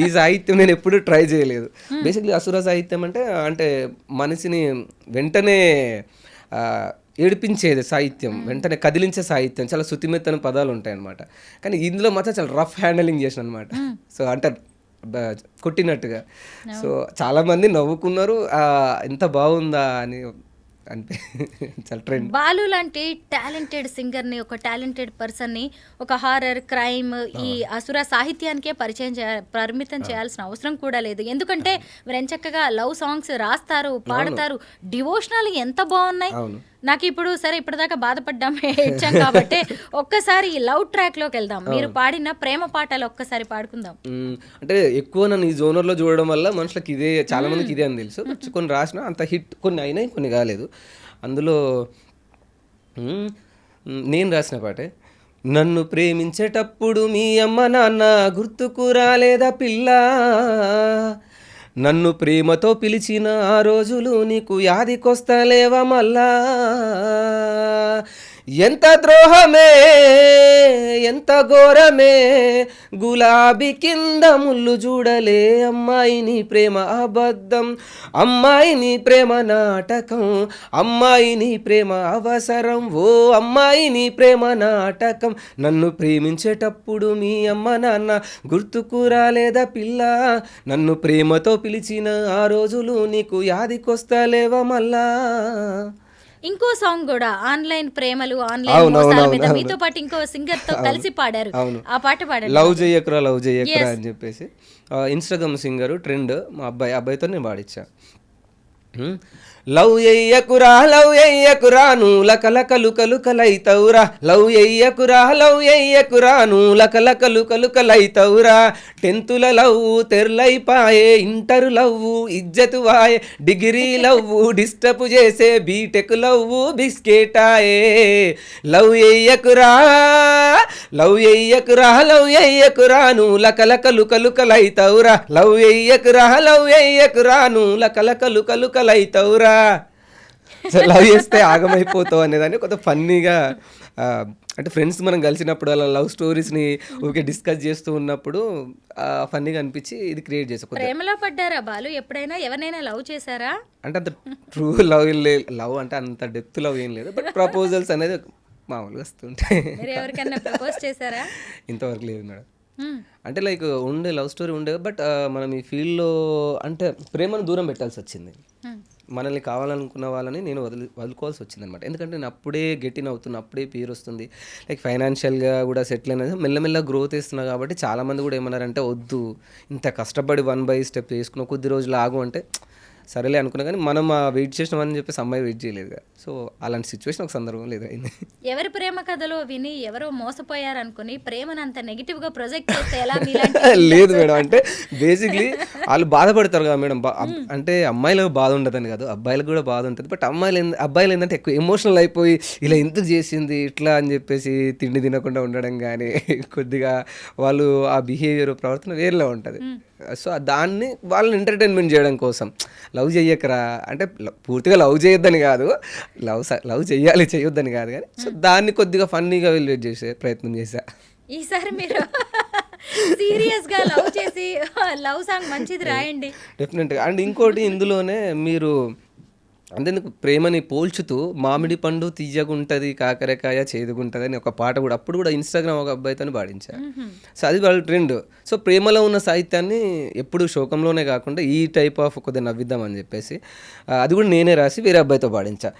ఈ సాహిత్యం నేను ఎప్పుడూ ట్రై చేయలేదు. బేసిక్లీ అసుర సాహిత్యం అంటే మనిషిని వెంటనే ఏడిపించేది సాహిత్యం, వెంటనే కదిలించే సాహిత్యం, చాలా శృతిమెత్తని పదాలు ఉంటాయి అనమాట. కానీ ఇందులో మాత్రం చాలా రఫ్ హ్యాండలింగ్ చేసిన అనమాట. సో అంటే కొట్టినట్టుగా. సో చాలామంది నవ్వుకున్నారు, ఎంత బాగుందా అని అంటే చాలా ట్రెండ్. బాలు లాంటి టాలెంటెడ్ సింగర్ని, ఒక టాలెంటెడ్ పర్సన్ని ఒక హారర్ క్రైమ్ ఈ అసుర సాహిత్యానికే పరిమితం చేయాల్సిన అవసరం కూడా లేదు. ఎందుకంటే మీరు ఎంచక్కగా లవ్ సాంగ్స్ రాస్తారు, పాడతారు, డివోషనల్ ఎంత బాగున్నాయి. నాకు ఇప్పుడు సరే ఇప్పటిదాకా బాధపడ్డాం ఇచ్చాం కాబట్టి ఒక్కసారి ఈ లవ్ ట్రాక్ లోకి వెళ్దాం. మీరు పాడిన ప్రేమ పాటలు ఒక్కసారి పాడుకుందాం. అంటే ఎక్కువ నన్ను ఈ జోనర్లో చూడడం వల్ల మనుషులకు ఇదే, చాలా మందికి ఇదే అని తెలుసు. కొన్ని రాసిన అంత హిట్, కొన్ని అయినాయి, కొన్ని కాలేదు. అందులో నేను రాసిన పాటే, నన్ను ప్రేమించేటప్పుడు మీ అమ్మ నాన్న గుర్తుకు రాలేదా పిల్ల, నన్ను ప్రేమతో పిలిచిన ఆ రోజులు నీకు యాదికొస్తలేవా మళ్ళా, ఎంత ద్రోహమే ఎంత ఘోరమే గులాబీ కింద ముళ్ళు చూడలే, అమ్మాయి నీ ప్రేమ అబద్ధం, అమ్మాయి నీ ప్రేమ నాటకం, అమ్మాయి నీ ప్రేమ అవసరం, ఓ అమ్మాయి నీ ప్రేమ నాటకం, నన్ను ప్రేమించేటప్పుడు మీ అమ్మ నాన్న గుర్తుకు రాలేదా పిల్ల, నన్ను ప్రేమతో పిలిచిన ఆ రోజులు నీకు యాదికొస్తలేవా మళ్ళా. ఇంకో సాంగ్ కూడా ఆన్లైన్ ప్రేమలు, ఆన్లైన్ మోసాల మీద మీతో పాటు ఇంకో సింగర్ తో కలిసి పాడారు. ఆ పాట పాడారు, లవ్ చెయ్యకురా అని చెప్పేసి. ఇన్స్టాగ్రామ్ సింగర్ ట్రెండ్, మా అబ్బాయితో నేను పాడిచ్చా. లవ్ ఎయ్యకురా నువ్వు లకలకలు కలుకలైతవురా, లవ్ ఎయ్యకురా నువ్వు లకలకలు కలుకలైతవురా, 10th లవ్ తెర్లైపాయే, ఇంటర్ లవ్ ఇజ్జతు వాయే, డిగ్రీ లవ్ డిస్టర్బ్ చేసే, బీటెక్ లవ్ బిస్కెటాయే, లవ్ ఎయ్యకురా నువ్వు లకలకలు కలుకలైతవురా, లవ్ ఎయ్యకురా నువ్వు లకలకలు కలుకలైతవురా. లవ్ చేస్తే ఆగమైపోతావు అనేదాన్ని కొంత ఫన్నీగా, అంటే ఫ్రెండ్స్ మనం కలిసినప్పుడు అలా లవ్ స్టోరీస్ని ఊరికే డిస్కస్ చేస్తూ ఉన్నప్పుడు ఫన్నీగా అనిపించి ఇది క్రియేట్ చేసా. ప్రేమలో పడ్డారా బాలు ఎప్పుడైనా, ఎవరినైనా లవ్ చేశారా? అంటే అంత ట్రూ లవ్ అంటే అంత డెప్త్ లవ్ ఏం లేదు, బట్ ప్రపోజల్స్ అనేది మామూలుగా వస్తుంటాయి. ఎవరికైనా ప్రపోజ్ చేశారా? ఇంతవరకు లేదు మేడం. అంటే లైక్ ఉండే లవ్ స్టోరీ ఉండే, బట్ మనం ఈ ఫీల్డ్లో అంటే ప్రేమను దూరం పెట్టాల్సి వచ్చింది. మనల్ని కావాలనుకున్న వాళ్ళని నేను వదులుకోవాల్సి వచ్చిందనమాట. ఎందుకంటే నేను అప్పుడే గెటిన్ అవుతున్నా, అప్పుడే పేరు వస్తుంది, లైక్ ఫైనాన్షియల్గా కూడా సెటిల్ అయినది, మెల్లమెల్ల గ్రోత్ ఇస్తున్నా. కాబట్టి చాలామంది కూడా ఏమన్నారంటే వద్దు, ఇంత కష్టపడి 1 by స్టెప్ చేసుకున్న కొద్ది రోజులు ఆగు అంటే సరేలే అనుకున్నా. కానీ మనం వెయిట్ చేసినామని చెప్పేసి అమ్మాయి వెయిట్ చేయలేదు. సో అలాంటి సిచ్యువేషన్ ఒక సందర్భం ఎదురైంది. ఎవరి ప్రేమ కథలో విని ఎవరో మోసపోయారనుకుని ప్రేమను అంత నెగిటివ్ గా ప్రొజెక్ట్ చేస్తే ఎలా మీలాంటి లేదు మేడం, అంటే బేసిక్లీ వాళ్ళు బాధపడతారు కదా మేడం. అంటే అమ్మాయిలకు బాధ ఉండదని కాదు, అబ్బాయిలకు కూడా బాధ ఉంటుంది. బట్ అబ్బాయిలు ఏంటంటే ఎక్కువ ఎమోషనల్ అయిపోయి ఇలా ఎందుకు చేసింది ఇట్లా అని చెప్పేసి తిండి తినకుండా ఉండడం కానీ, కొద్దిగా వాళ్ళు ఆ బిహేవియర్ ప్రవర్తన వేరేలా ఉంటుంది. సో దాన్ని వాళ్ళని ఎంటర్టైన్మెంట్ చేయడం కోసం లవ్ చెయ్యకరా అంటే పూర్తిగా లవ్ చేయొద్దని కాదు, లవ్ చెయ్యాలి చేయొద్దని కాదు, కానీ సో దాన్ని కొద్దిగా ఫన్నీగా వెలివేట్ చేసే ప్రయత్నం చేశా. ఈసారి మీరు సీరియస్ గా లవ్ చేసి లవ్ సాంగ్ మంచిది రాయండి డెఫినెట్గా. అండ్ ఇంకోటి ఇందులోనే మీరు అంతేందుకు ప్రేమని పోల్చుతూ మామిడి పండు తీయగుంటుంది కాకరకాయ చేదుగుంటుంది అని ఒక పాట కూడా అప్పుడు కూడా ఇన్స్టాగ్రామ్ ఒక అబ్బాయితో పాడించారు. సో అది వాళ్ళ ట్రెండ్. సో ప్రేమలో ఉన్న సాహిత్యాన్ని ఎప్పుడు శోకంలోనే కాకుండా ఈ టైప్ ఆఫ్ కొద్దిగా నవ్విద్దామని చెప్పేసి అది కూడా నేనే రాసి వేరే అబ్బాయితో పాడించా.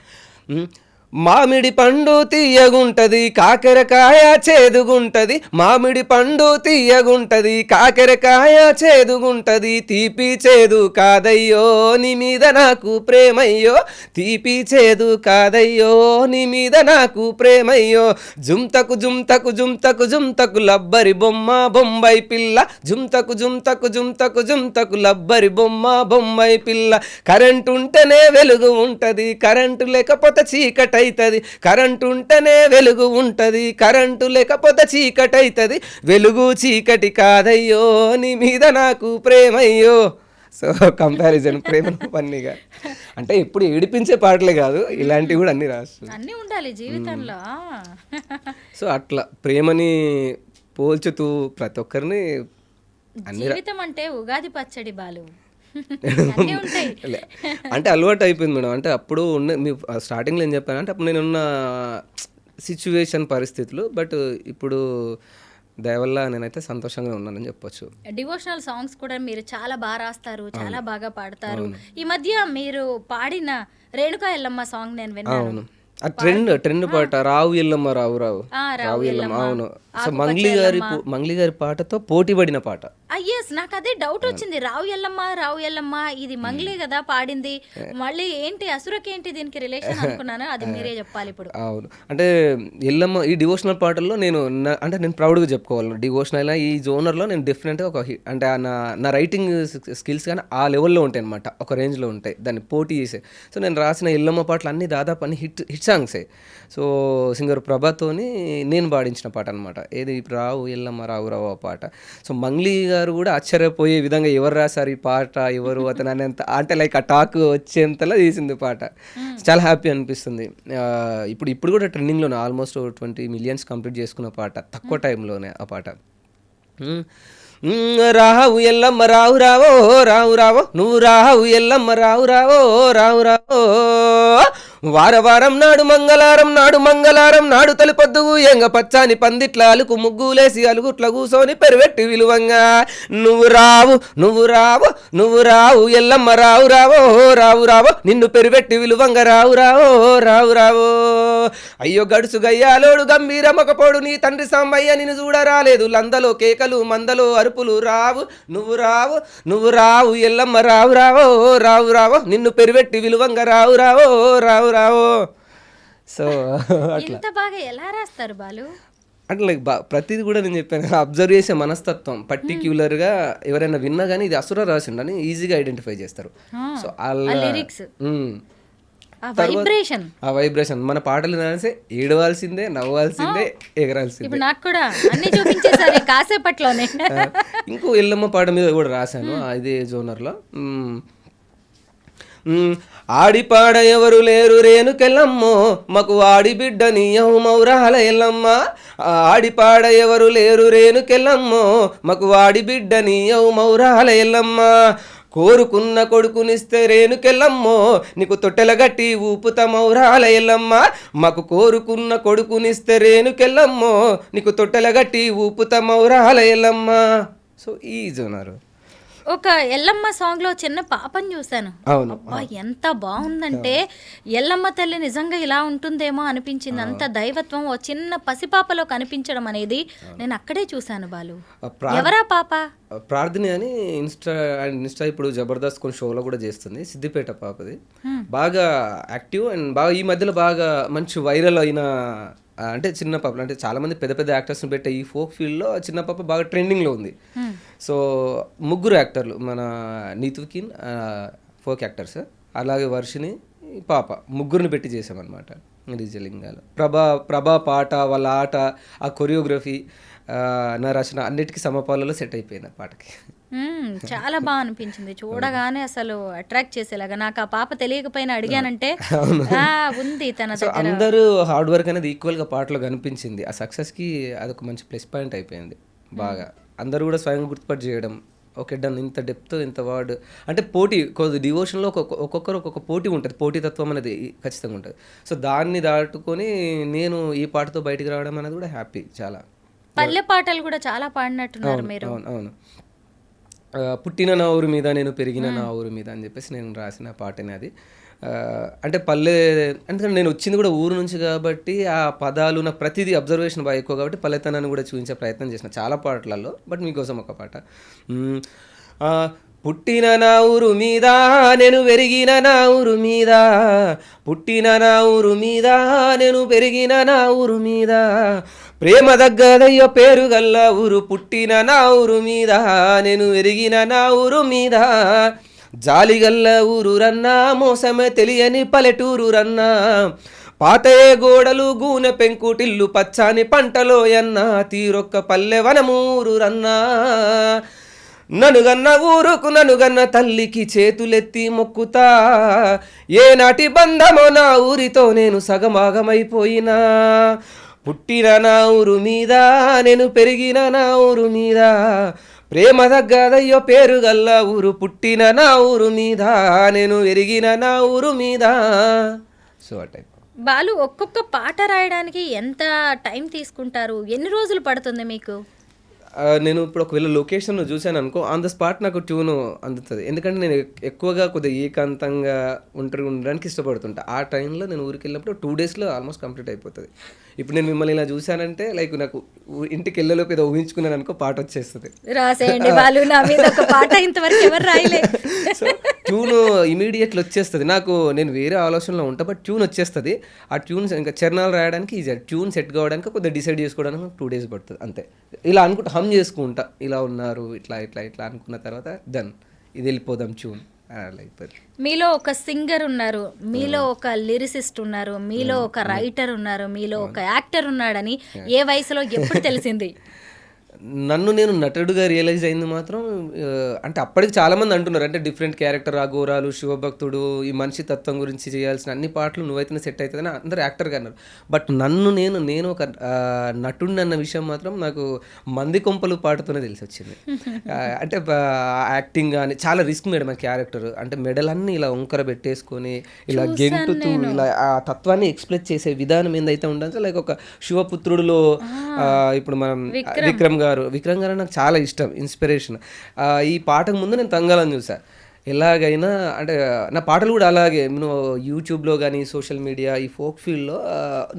మామిడి పండు తీయగుంటది కాకరకాయ చేదుగుంటది, మామిడి పండు తీయగుంటది కాకరకాయ చేదుగుంటది, తీపి చేదు కాదయ్యో నీ మీద నాకు ప్రేమయ్యో, తీపి చేదు కాదయ్యో నీ మీద నాకు ప్రేమయ్యో, జుంతకు జుంతకు జుంతకు జుంతకు లబ్బరి బొమ్మ బొంబాయి పిల్ల, జుంతకు జుంతకు జుంతకు జుంతకు లబ్బరి బొమ్మ బొంబాయి పిల్ల, కరెంటు ఉంటేనే వెలుగు ఉంటది కరెంటు లేకపోతే చీకటి అవుతుంది, కరెంటు ఉంటేనే వెలుగు ఉంటుంది కరెంటు లేకపోతే చీకటి అవుతుంది, వెలుగు చీకటి కాదయ్యో నీ మీద నాకు ప్రేమయ్యో. సో కంపారిజన్ ప్రేమను ఫన్నీగా, అంటే ఎప్పుడు ఏడిపించే పాటలే కాదు, ఇలాంటివి కూడా అన్ని రాస్తుంది, అన్నీ ఉండాలి జీవితంలో. సో అట్లా ప్రేమని పోల్చుతూ ప్రతి ఒక్కరిని జీవితం అంటే ఉగాది పచ్చడి బాలు. అంటే అలవాటు అయిపోయింది మేడం. అంటే అప్పుడు ఉన్న మీ స్టార్టింగ్లో ఏం చెప్పాను అంటే అప్పుడు నేనున్న సిచ్యువేషన్ పరిస్థితులు, బట్ ఇప్పుడు దయవల్ల నేనైతే సంతోషంగా ఉన్నానని చెప్పొచ్చు. డివోషనల్ సాంగ్స్ కూడా మీరు చాలా బాగా రాస్తారు, చాలా బాగా పాడతారు. ఈ మధ్య మీరు పాడిన రేణుకా ఎల్లమ్మ సాంగ్ నేను విన్నాను. ఆ ట్రెండ్ పాట రావు ఎల్లమ్మ రావు రావు రావు ఎల్లమ్మ. అవును. సో మంగ్లీ గారి పాటతో పోటీ పడిన పాట. ఎస్, నాకు అదే డౌట్ వచ్చింది. రావు ఎల్లమ్మ ఇది మంగ్లీ కదా పాడింది, మళ్ళీ ఏంటి అసురకేంటి దీనికి రిలేషన్ అనుకున్నాను. అది మీరే చెప్పాలి ఇప్పుడు. అవును, అంటే ఎల్లమ్మ ఈ డివోషనల్ పాటల్లో నేను అంటే నేను ప్రౌడ్గా చెప్పుకోవాలి, డివోషనల్ ఈ జోనర్లో నేను డెఫినెట్గా ఒక అంటే నా రైటింగ్ స్కిల్స్ కానీ ఆ లెవెల్లో ఉంటాయి అనమాట, ఒక రేంజ్లో ఉంటాయి, దాన్ని పోటీ చేసే. సో నేను రాసిన ఎల్లమ్మ పాటలు అన్ని దాదాపు అన్ని హిట్ సాంగ్సే. సో సింగర్ ప్రభాతోని నేను పాడించిన పాట అనమాట, ఏది రావు ఎల్లమ్మ రావు రావు ఆ పాట. సో మంగ్లీ గారు కూడా ఆశ్చర్యపోయే విధంగా ఎవరు రాశారు ఈ పాట, ఎవరు అతను అనేంత, అంటే లైక్ ఆ టాక్ వచ్చేంతలా తీసింది పాట. చాలా హ్యాపీ అనిపిస్తుంది. ఇప్పుడు కూడా ట్రెండింగ్లోనే ఆల్మోస్ట్ 20 million కంప్లీట్ చేసుకున్న పాట తక్కువ టైంలోనే ఆ పాట. రావు ఎల్లమ్మ రావు రావో రావు రావో నువ్వు రావు ఎల్లమ్మ రావు రావో రావు రావో, వారం నాడు మంగళారం నాడు తొలిపొద్దుగు ఎంగ పచ్చాని పందిట్ల అలుకు ముగ్గులేసి అలుగుట్ల కూసోని పెరువెట్టి విలువంగా, నువ్వు రావు ఎల్లమ్మ రావు రావో రావు రావో నిన్ను పెరువెట్టి విలువంగా రావు రావో, అయ్యో గడుసు గయ్యాలోడు గంభీరమకపోడు నీ తండ్రి సాంబయ్య నిన్ను చూడరాలేదు, లందలో కేకలు మందలో అరుపులు, నువ్వు రావు ఎల్లమ్మ రావు రావో నిన్ను పెరువెట్టి విలువంగా రావు రావో. సో ఎంత బాగా ఎలా రాస్తారు బాలు? అంటే లైక్ ప్రతిది కూడా నేను చెప్పాను, అబ్జర్వ్ చేసే మనస్తత్వం పర్టిక్యులర్గా ఎవరైనా విన్నా కానీ ఇది అసుర రాసిండని ఈజీగా ఐడెంటిఫై చేస్తారు. సో ఆ వైబ్రేషన్ మన పాటలు రాసే ఏడవాల్సిందే, నవ్వాల్సిందే, ఎగరాల్సిందే. ఇప్పుడు నాకు కూడా అన్ని చూపించేసారు కాసేపట్లోనే. ఇంకో ఎల్లమ్మ పాట మీద కూడా రాశాను ఇదే జోనర్లో. ఆడిపాడ ఎవరు లేరు రేణుకెళ్ళమ్మో మాకు ఆడి బిడ్డ నీయవు మౌరాల ఎల్లమ్మ, ఆడిపాడ ఎవరు లేరు రేణుకెళ్ళమ్మో మాకు ఆడి బిడ్డ నీయవు మౌరాల ఎల్లమ్మ, కోరుకున్న కొడుకునిస్తే రేణుకెళ్ళమ్మో నీకు తొట్టెల గట్టి ఊపుత మౌరాల ఎల్లమ్మ, మాకు కోరుకున్న కొడుకునిస్తే రేణుకెళ్ళమ్మో నీకు తొట్టెల గట్టి ఊపుత మౌరాల ఎల్లమ్మ. సో ఈ జోనారు ఒక ఎల్లమ్మ సాంగ్ లో చిన్న పాపని చూశాను. అవును. అబ్బా ఎంత బాగుందంటే ఎల్లమ్మ తల్లి నిజంగా ఇలా ఉంటుందేమో అనిపించింది. అంత దైవత్వం ఓ చిన్న పసిపాపలో కనిపించడం అనేది నేను అక్కడే చూశాను బాలు. ఎవరా పాప? ప్రార్థన అని ఇన్స్టా ఇప్పుడు జబర్దస్త్ కొన్ని షోలో కూడా చేస్తుంది. సిద్దిపేట పాపది. బాగా యాక్టివ్ అండ్ బాగా ఈ మధ్యలో బాగా మంచి వైరల్ అయిన అంటే చిన్న పాప, అంటే చాలా మంది పెద్ద పెద్ద యాక్టర్స్ని పెట్టే ఈ ఫోక్ ఫీల్డ్లో చిన్న పాప బాగా ట్రెండింగ్లో ఉంది. సో ముగ్గురు యాక్టర్లు మన నీతుకిన్ ఫోక్ యాక్టర్స్, అలాగే వర్షిని, పాప, ముగ్గురిని పెట్టి చేసామన్నమాట నిజలింగాలు. ప్రభా పాట, వాళ్ళ ఆట, ఆ కొరియోగ్రఫీ, నా రచన అన్నిటికీ సమపాలలో సెట్ అయిపోయిన పాటకి. చాలా బాగా అనిపించింది చూడగానే, అసలు అట్రాక్ట్ చేసేలాగా. నాకు ఆ పాప తెలియకపోయినా అడిగానంటే ఉంది తన దగ్గర. అందరూ హార్డ్ వర్క్ అనేది ఈక్వల్గా పాటలో కనిపించింది. ఆ సక్సెస్కి అదొక మంచి ప్లస్ పాయింట్ అయిపోయింది. బాగా అందరూ కూడా స్వయంగా గుర్తుపట్టి చేయడం, ఓకే డన్, ఇంత డెప్త్, ఇంత వర్డ్, అంటే పోటీ కొద్ది డివోషన్లో ఒక్కొక్కరు ఒక్కొక్క పోటీ ఉంటుంది, పోటీతత్వం అనేది ఖచ్చితంగా ఉంటుంది. సో దాన్ని దాటుకొని నేను ఈ పాటతో బయటికి రావడం అనేది కూడా హ్యాపీ. చాలా పల్లె పాటలు కూడా చాలా పాడినట్టున్నారు మీరు. అవును. పుట్టిన నా ఊరు మీద, నేను పెరిగిన నా ఊరు మీద అని చెప్పేసి నేను రాసిన పాటనే అది. అంటే పల్లె, ఎందుకంటే నేను వచ్చింది కూడా ఊరు నుంచి కాబట్టి ఆ పదాలు నాకు ప్రతిదీ అబ్జర్వేషన్ బాగా ఎక్కువ కాబట్టి పల్లెతనాన్ని కూడా చూపించే ప్రయత్నం చేసిన చాలా పాటలలో. బట్ మీకోసం ఒక పాట. పుట్టిన నా ఊరు మీద, నేను పెరిగిన నా ఊరు మీద, పుట్టిన నా ఊరు మీద, నేను పెరిగిన నా ఊరు మీద, ప్రేమ దగ్గదయ్యో పేరు గల్ల ఊరు, పుట్టిన నా ఊరు మీద, నేను పెరిగిన నా ఊరు మీద, జాలిగల్ల ఊరు రన్నా, మోసమే తెలియని పల్లెటూరు రన్నా, పాతయే గోడలు, గూనె పెంకుటిల్లు, పచ్చాని పంటలో ఎన్నా, తీరొక్క పల్లె వనమూరు రన్నా, ననుగన్న ఊరుకు ననుగన్న తల్లికి చేతులెత్తి మొక్కుతా, ఏనాటి బంధమో నా ఊరితో నేను సగమాగమైపోయినా, పుట్టిన నా ఊరు మీద, నేను పెరిగిన నా ఊరు మీద, ప్రేమ దగ్గదయ్యో పేరు గల్ల ఊరు, పుట్టిన నా ఊరు మీద, నేను ఎరిగిన నా ఊరు మీద. సో ఆ టైప్. బాలు, ఒక్కొక్క పాట రాయడానికి ఎంత టైం తీసుకుంటారు? ఎన్ని రోజులు పడుతుంది మీకు? నేను ఇప్పుడు ఒకవేళ లొకేషన్ చూశాను అనుకో, ఆన్ ద స్పాట్ నాకు ట్యూన్ అందుతుంది. ఎందుకంటే నేను ఎక్కువగా కొద్దిగా ఏకాంతంగా ఒంటరిగా ఉండడానికి ఇష్టపడుతుంటా. ఆ టైంలో నేను ఊరికి వెళ్ళినప్పుడు 2 daysలో ఆల్మోస్ట్ కంప్లీట్ అయిపోతుంది. ఇప్పుడు నేను మిమ్మల్ని ఇలా చూశానంటే లైక్ నాకు ఇంటికి వెళ్ళలోపు ఏదో ఊహించుకున్నాను అనుకో, పాట వచ్చేస్తుంది. రాసేయండి బాలు, నా మీద ఒక పాట ఇంతవరకు ఎవరు రాయలే. సో ట్యూన్ ఇమీడియట్లీ వచ్చేస్తుంది నాకు. నేను వేరే ఆలోచనలో ఉంటా, బట్ ట్యూన్ వచ్చేస్తుంది. ఆ ట్యూన్స్ ఇంకా చరణాలు రాయడానికి ఈజీ, ట్యూన్ సెట్ కావడానికి కొద్దిగా డిసైడ్ చేసుకోవడానికి 2 days పడుతుంది అంతే. ఇలా అనుకుంటా, హమ్ చేసుకుంటా, ఇలా ఉన్నారు ఇట్లా ఇట్లా ఇట్లా అనుకున్న తర్వాత డన్, ఇది వెళ్ళిపోదాం ట్యూన్ అలా అయిపోతుంది. మీలో ఒక సింగర్ ఉన్నారు, మీలో ఒక లిరిసిస్ట్ ఉన్నారు, మీలో ఒక రైటర్ ఉన్నారు, మీలో ఒక యాక్టర్ ఉన్నాడని ఏ వయసులో ఎప్పుడు తెలిసింది? నన్ను నేను నటుడుగా రియలైజ్ అయింది మాత్రం అంటే అప్పటికి చాలామంది అంటున్నారు, అంటే డిఫరెంట్ క్యారెక్టర్, అఘోరాలు, శివభక్తుడు, ఈ మనిషి తత్వం గురించి చేయాల్సిన అన్ని పాటలు నువ్వైతే సెట్ అవుతుందని అందరూ యాక్టర్గా అన్నారు. బట్ నేను ఒక నటుడిని అన్న విషయం మాత్రం నాకు మంది కొంపలు పాటతోనే తెలిసి వచ్చింది. అంటే యాక్టింగ్ కానీ చాలా రిస్క్ మేడం ఆ క్యారెక్టర్. అంటే మెడలన్నీ ఇలా వంకర పెట్టేసుకొని ఇలా గెంటుతూ ఇలా ఆ తత్వాన్ని ఎక్స్ప్రెస్ చేసే విధానం ఏందైతే ఉండదు. లైక్ ఒక శివపుత్రుడులో ఇప్పుడు మనం విక్రమ్ గారు నాకు చాలా ఇష్టం, ఇన్స్పిరేషన్. ఈ పాటకు ముందు నేను తంగాలని చూసా. ఎలాగైనా అంటే నా పాటలు కూడా అలాగే నేను యూట్యూబ్లో కానీ సోషల్ మీడియా ఈ ఫోక్ ఫీల్డ్లో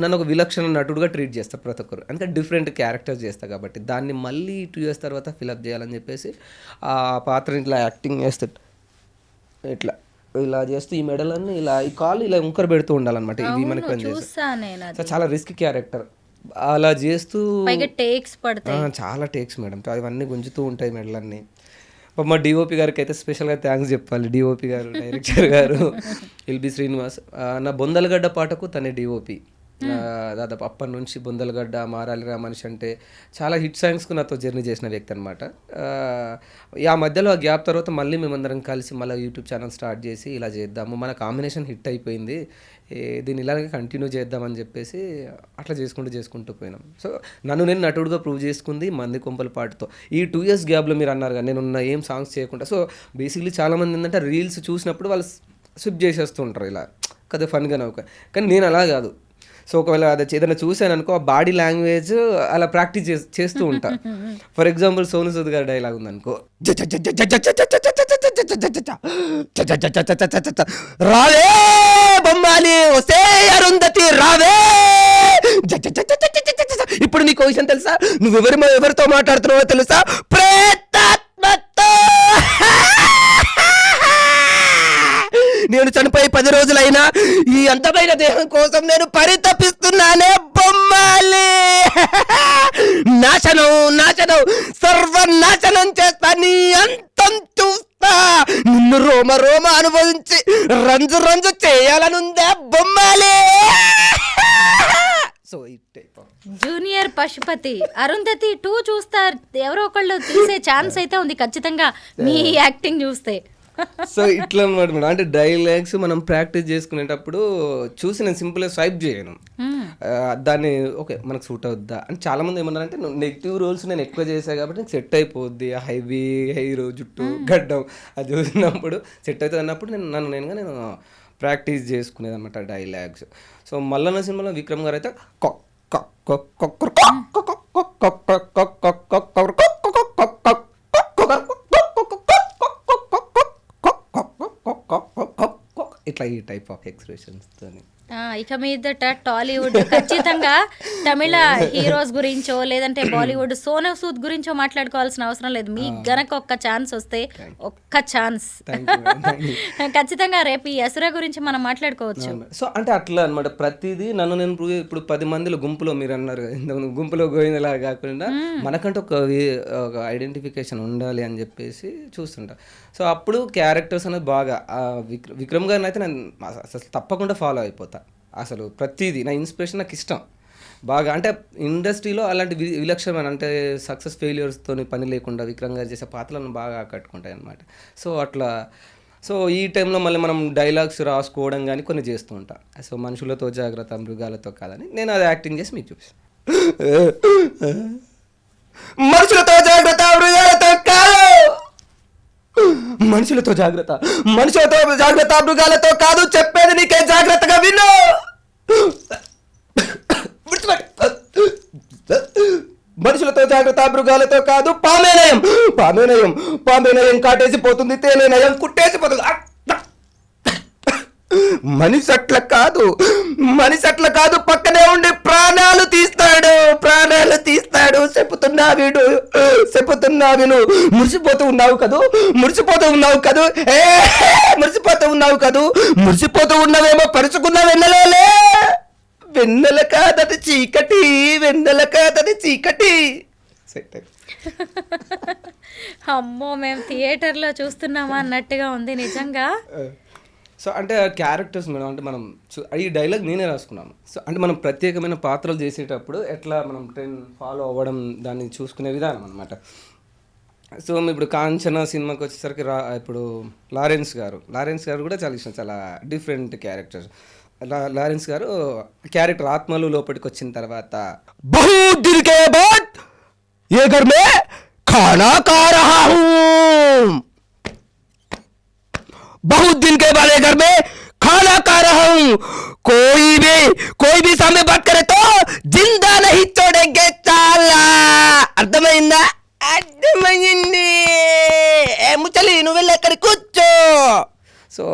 నన్ను ఒక విలక్షణ నటుడుగా ట్రీట్ చేస్తారు ప్రతి ఒక్కరు. అంటే డిఫరెంట్ క్యారెక్టర్స్ చేస్తా కాబట్టి దాన్ని మళ్ళీ 2 years తర్వాత ఫిలప్ చేయాలని చెప్పేసి ఆ పాత్రని ఇట్లా యాక్టింగ్ చేస్తే ఇట్లా ఇలా చేస్తూ ఈ మెడలన్నీ ఇలా ఈ కాళ్ళు ఇలా ఉంకర పెడుతూ ఉండాలన్నమాట. ఇది మనకి పని చేస్తే చాలా రిస్క్ క్యారెక్టర్. అలా చేస్తూ టేక్స్ పడతాయి, చాలా టేక్స్ మేడం, అవన్నీ గుంజుతూ ఉంటాయి మెడలన్నీ. మా డిఓపి గారికి అయితే స్పెషల్గా థ్యాంక్స్ చెప్పాలి. డిఓపి గారు, డైరెక్టర్ గారు ఎల్బి శ్రీనివాస్. నా బొందలగడ్డ పాటకు తనే డిఓపి. దాదాపు అప్పటి నుంచి బొందలగడ్డ, మారాలిరా మనిషి అంటే చాలా హిట్ సాంగ్స్కు నాతో జర్నీ చేసిన వ్యక్తి అనమాట. ఆ మధ్యలో ఆ గ్యాప్ తర్వాత మళ్ళీ మేమందరం కలిసి మళ్ళీ యూట్యూబ్ ఛానల్ స్టార్ట్ చేసి ఇలా చేద్దాము, మన కాంబినేషన్ హిట్ అయిపోయింది, దీన్ని ఇలాగే కంటిన్యూ చేద్దామని చెప్పేసి అట్లా చేసుకుంటూ పోయినాం. సో నన్ను నేను నటుడుగా ప్రూవ్ చేసుకుంది మంది కొంపల పాటతో. ఈ 2 years గ్యాప్లో మీరు అన్నారు కానీ నేను ఏం సాంగ్స్ చేయకుండా. సో బేసిక్లీ చాలామంది ఏంటంటే రీల్స్ చూసినప్పుడు వాళ్ళు స్విప్ చేసేస్తూ ఉంటారు ఇలా కదా ఫన్గా నవ్వుక, కానీ నేను అలా కాదు. సో ఒకవేళ అది ఏదైనా చూశాను అనుకో ఆ బాడీ లాంగ్వేజ్ అలా ప్రాక్టీస్ చేస్తూ ఉంటా. ఫర్ ఎగ్జాంపుల్ సోను సూద్ గారి డైలాగ్ ఉందనుకో, రావే బొమ్మాలి వస్తే అరుంధతి రావే. ఇప్పుడు నీకు విషయం తెలుసా, నువ్వు ఎవరితో మాట్లాడుతున్నావో తెలుసా, ప్రేతాత్మతో. నేను చనిపోయి 10 రోజులైనా ఈ అంతమైన దేహం కోసం నేను పరితపిస్తున్నానే బొమ్మాలి. నాశనం నాశనం సర్వనాశనం చేస్తా, నీ అంతం చూస్తా, నిన్ను రోమ రోమ అనుభవించి రంజు రంజు చేయాలనుందే బొమ్మాలి. సో జూనియర్ పశుపతి అరుంధతి 2 చూస్తారు, ఎవరో ఒకళ్ళు తీసే ఛాన్స్ అయితే ఉంది ఖచ్చితంగా మీ యాక్టింగ్ చూస్తే. సో ఇట్లా అనమాట మేడం. అంటే డైలాగ్స్ మనం ప్రాక్టీస్ చేసుకునేటప్పుడు చూసి నేను సింపుల్గా స్వైప్ చేయను, దాన్ని ఓకే మనకు సూట్ అవుద్దా అని. చాలా మంది ఏమన్నారంటే నెగిటివ్ రోల్స్ నేను ఎక్కువ చేశాను కాబట్టి నాకు సెట్ అయిపోద్ది, హైవీ హెయిర్ జుట్టు గడ్డం అది చూసినప్పుడు సెట్ అవుతుంది అన్నప్పుడు నేను ప్రాక్టీస్ చేసుకునేది అనమాట డైలాగ్స్. సో మల్లన్న సినిమాలో విక్రమ్ గారు అయితే ఇట్లా ఈ టైప్ ఆఫ్ ఎక్స్ప్రెషన్స్తో. ఇక మీదట టాలీవుడ్ ఖచ్చితంగా తమిళ హీరోస్ గురించో లేదంటే బాలీవుడ్ సోను సూద్ గురించో మాట్లాడుకోవాల్సిన అవసరం లేదు. మీకు గనక ఒక్క ఛాన్స్ వస్తే, ఒక్క ఛాన్స్ ఖచ్చితంగా రేపు ఈ అసుర గురించి మనం మాట్లాడుకోవచ్చు. సో అంటే అట్లా అనమాట ప్రతిదీ నేను ఇప్పుడు 10 మందిలో గుంపులో మీరు అన్నారు గుంపులో గోవిందలా కాకుండా మనకంటే ఒక ఐడెంటిఫికేషన్ ఉండాలి అని చెప్పేసి చూస్తుంటా. సో అప్పుడు క్యారెక్టర్స్ అనేది బాగా విక్రమ్ గారిని అయితే నేను అసలు తప్పకుండా ఫాలో అయిపోతా. అసలు ప్రతిదీ నా ఇన్స్పిరేషన్, నాకు ఇష్టం బాగా. అంటే ఇండస్ట్రీలో అలాంటి విలక్షణమైన అంటే సక్సెస్ ఫెయిల్యూర్స్తో పని లేకుండా విక్రమ్ గారు చేసే పాత్రలను బాగా ఆకట్టుకుంటాయి అన్నమాట. సో అట్లా ఈ టైంలో మళ్ళీ మనం డైలాగ్స్ రాసుకోవడం కానీ కొన్ని చేస్తూ ఉంటాం. సో మనుషులతో జాగ్రత్త మృగాలతో కాదని నేను అది యాక్టింగ్ చేసి మీకు చూపిస్తాను. మనుషులతో జాగ్రత్త మృగాలతో కాదు, మనుషులతో జాగ్రత్త మృగాలతో కాదు, చెప్పేది నీకే జాగ్రత్తగా విను. మనుషులతో జాగ్రత్త మృగాలతో కాదు, పామేనయం కాటేసి పోతుంది, తేనెనయం కుట్టేసి పోతుంది. మనిషి అట్లా కాదు పక్కనే ఉండి ప్రాణాలు తీస్తాడు. చెప్పుతున్నా విను. మురిసిపోతూ ఉన్నావేమో పరుచుకున్న వెన్నెల కాదది చీకటి. అమ్మో, మేము థియేటర్లో చూస్తున్నామా అన్నట్టుగా ఉంది నిజంగా. సో అంటే క్యారెక్టర్స్ మేడం, అంటే మనం ఈ డైలాగ్ నేనే రాసుకున్నాను. సో అంటే మనం ప్రత్యేకమైన పాత్రలు చేసేటప్పుడు ఎట్లా మనం ట్రెండ్ ఫాలో అవ్వడం దాన్ని చూసుకునే విధానం అనమాట. సో ఇప్పుడు కాంచనా సినిమాకి వచ్చేసరికి ఇప్పుడు లారెన్స్ గారు కూడా చాలా ఇష్టం, చాలా డిఫరెంట్ క్యారెక్టర్స్. లారెన్స్ గారు క్యారెక్టర్ ఆత్మలు లోపలికి వచ్చిన తర్వాత बहुत दिन के बाद घर में खाना खा रहा हूँ, कोई भी सामने बात करे तो जिंदा नहीं छोड़ेंगे चाला. అర్థమైంది. ముచ్చలి నువ్వు వెళ్ళి అక్కడ కూర్చో. సో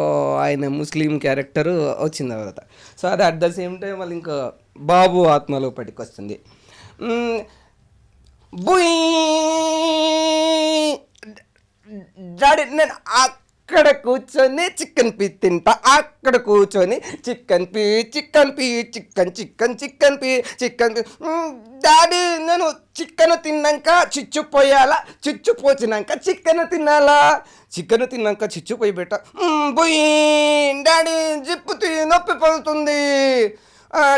ఆయన ముస్లిం క్యారెక్టర్ వచ్చిన తర్వాత సో అది అట్ ద సేమ్ టైం వాళ్ళు ఇంకా బాబు ఆత్మ లోపలికి వస్తుంది. డాడీ నేను అక్కడ కూర్చొని చికెన్ పీస్ తింటా, అక్కడ కూర్చొని చికెన్ డాడీ నేను చికెన్ తిన్నాక చిచ్చు పోసినాక చికెన్ తినాలా, చికెన్ తిన్నాక చిచ్చు పోయి పెట్ట పోయి డాడీ జిప్పు నొప్పి పడుతుంది,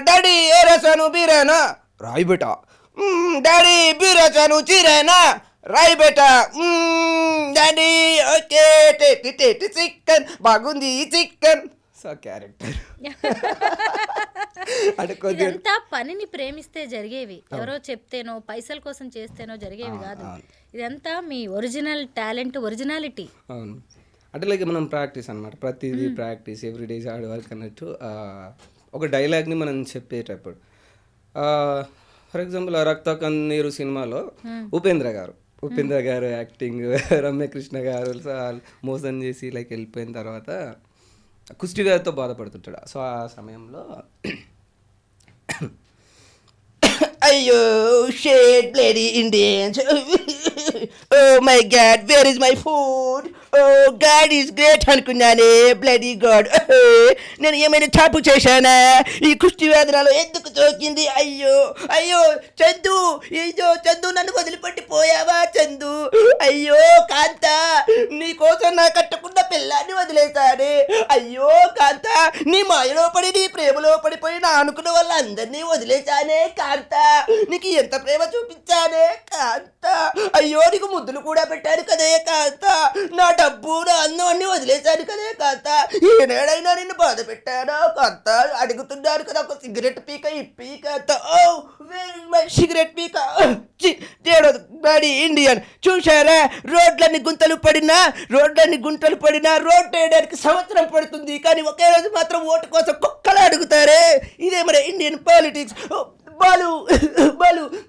డాడీ ఏ రాశాను బీరేనా రాయి బేట, డాడీ బీ రాశాను చీరేనా రాయి బేట, డాడీ ఓకే చికెన్ బాగుంది చికెన్. సో క్యారెక్టర్ ఇదంతా పనిని ప్రేమిస్తే జరిగేవి, ఎవరో చెప్తేనో పైసల కోసం చేస్తేనో జరిగేవి కాదు. ఇదంతా మీ ఒరిజినల్ టాలెంట్, ఒరిజినాలిటీ. అవును, అంటే లైక్ మనం ప్రాక్టీస్ అనమాట, ప్రతిదీ ప్రాక్టీస్, ఎవ్రీడే హార్డ్ వర్క్ అన్నట్టు ఒక డైలాగ్ని మనం చెప్పేటప్పుడు ఫర్ ఎగ్జాంపుల్ రక్త కన్నీరు సినిమాలో ఉపేంద్ర గారు యాక్టింగ్, రమ్యకృష్ణ గారు మోసం చేసి లైక్ వెళ్ళిపోయిన తర్వాత కుష్టి వ్యాధితో బాధపడుతుంటాడు. సో ఆ సమయంలో అయ్యో shit bloody Indians, oh my God where is my food, oh God is great అనుకున్నానే, బ్లడీ గాడ్ నేను ఏమైనా తప్పు చేశానా, ఈ కుష్టి వేదనలో ఎందుకు తోకింది, అయ్యో అయ్యో చందు, అయ్యో చందు నన్ను వదిలిపెట్టి పోయావా చందు, అయ్యో కాంత నీ కోసం నా కట్టుకున్న పిల్లాన్ని వదిలేశానే, అయ్యో కాంత నీ మాయలో పడి నీ ప్రేమలో పడిపోయి నా అనుకున్న వాళ్ళందరినీ వదిలేశానే కాంత, నీకు ఎంత ప్రేమ చూపించానే కాంత, అయ్యో నీకు ముద్దులు కూడా పెట్టాను కదే కాంత, నా డబ్బు నా అన్నం అన్ని వదిలేశాను కదే కాంత, ఏనాడైనా నిన్ను బాధ పెట్టానా కాంత, అడుగుతున్నారు కదా ఒక సిగరెట్ పీక ఇప్పి కాంత, ఓ మై సిగరెట్ పీక బ్లడీ ఇండియన్. చూశారా రోడ్లన్నీ గుంతలు పడినా రోడ్డు వేయడానికి సంవత్సరం పడుతుంది, కానీ ఒకే రోజు మాత్రం ఓటు కోసం కుక్కలు అడుగుతారే, ఇదే మరి ఇండియన్ పాలిటిక్స్. బాలు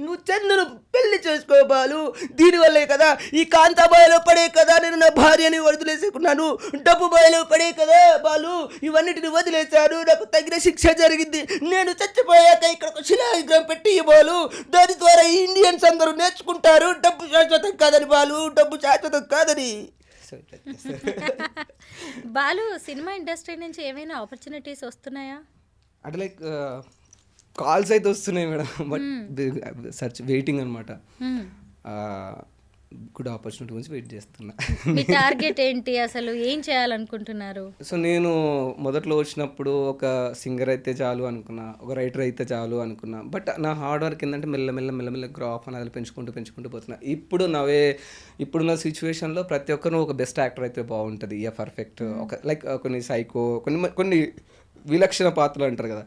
నువ్వు చందును పెళ్లి చేసుకో బాలు, దీనివల్లే కదా ఈ కాంతాబాయిలో పడే కదా నేను నా భార్యని వదిలేసుకున్నాను, డబ్బు బాయిలో పడే కదా బాలు ఇవన్నిటిని వదిలేశాను, నాకు తగిన శిక్ష జరిగింది, నేను చచ్చిపోయాక ఇక్కడ ఒక శిలావిగ్రహం పెట్టి బాలు, దాని ద్వారా ఈ ఇండియన్స్ అందరూ నేర్చుకుంటారు డబ్బు శాశ్వతం కాదని బాలు, డబ్బు శాశ్వతం కాదని. బాలు సినిమా ఇండస్ట్రీ నుంచి ఏమైనా ఆపర్చునిటీస్ వస్తున్నాయా? అంటే లైక్ కాల్స్ అయితే వస్తున్నాయి మేడం, బట్ వెయిటింగ్ అనమాట. గుడ్ ఆపర్చునిటీ గురించి వెయిట్ చేస్తున్నా. మీ టార్గెట్ ఏంటి, అసలు ఏం చేయాలనుకుంటున్నారు? సో నేను మొదట్లో వచ్చినప్పుడు ఒక సింగర్ అయితే చాలు అనుకున్నా, ఒక రైటర్ అయితే చాలు అనుకున్నా, బట్ నా హార్డ్ వర్క్ ఏంటంటే మెల్లమెల్ల గ్రాఫ్ అనేది పెంచుకుంటూ పోతున్నా. ఇప్పుడున్న సిచ్యువేషన్లో ప్రతి ఒక్కరు ఒక బెస్ట్ యాక్టర్ అయితే బాగుంటుంది, పర్ఫెక్ట్ ఒక లైక్ కొన్ని సైకో కొన్ని విలక్షణ పాత్రలు అంటారు కదా.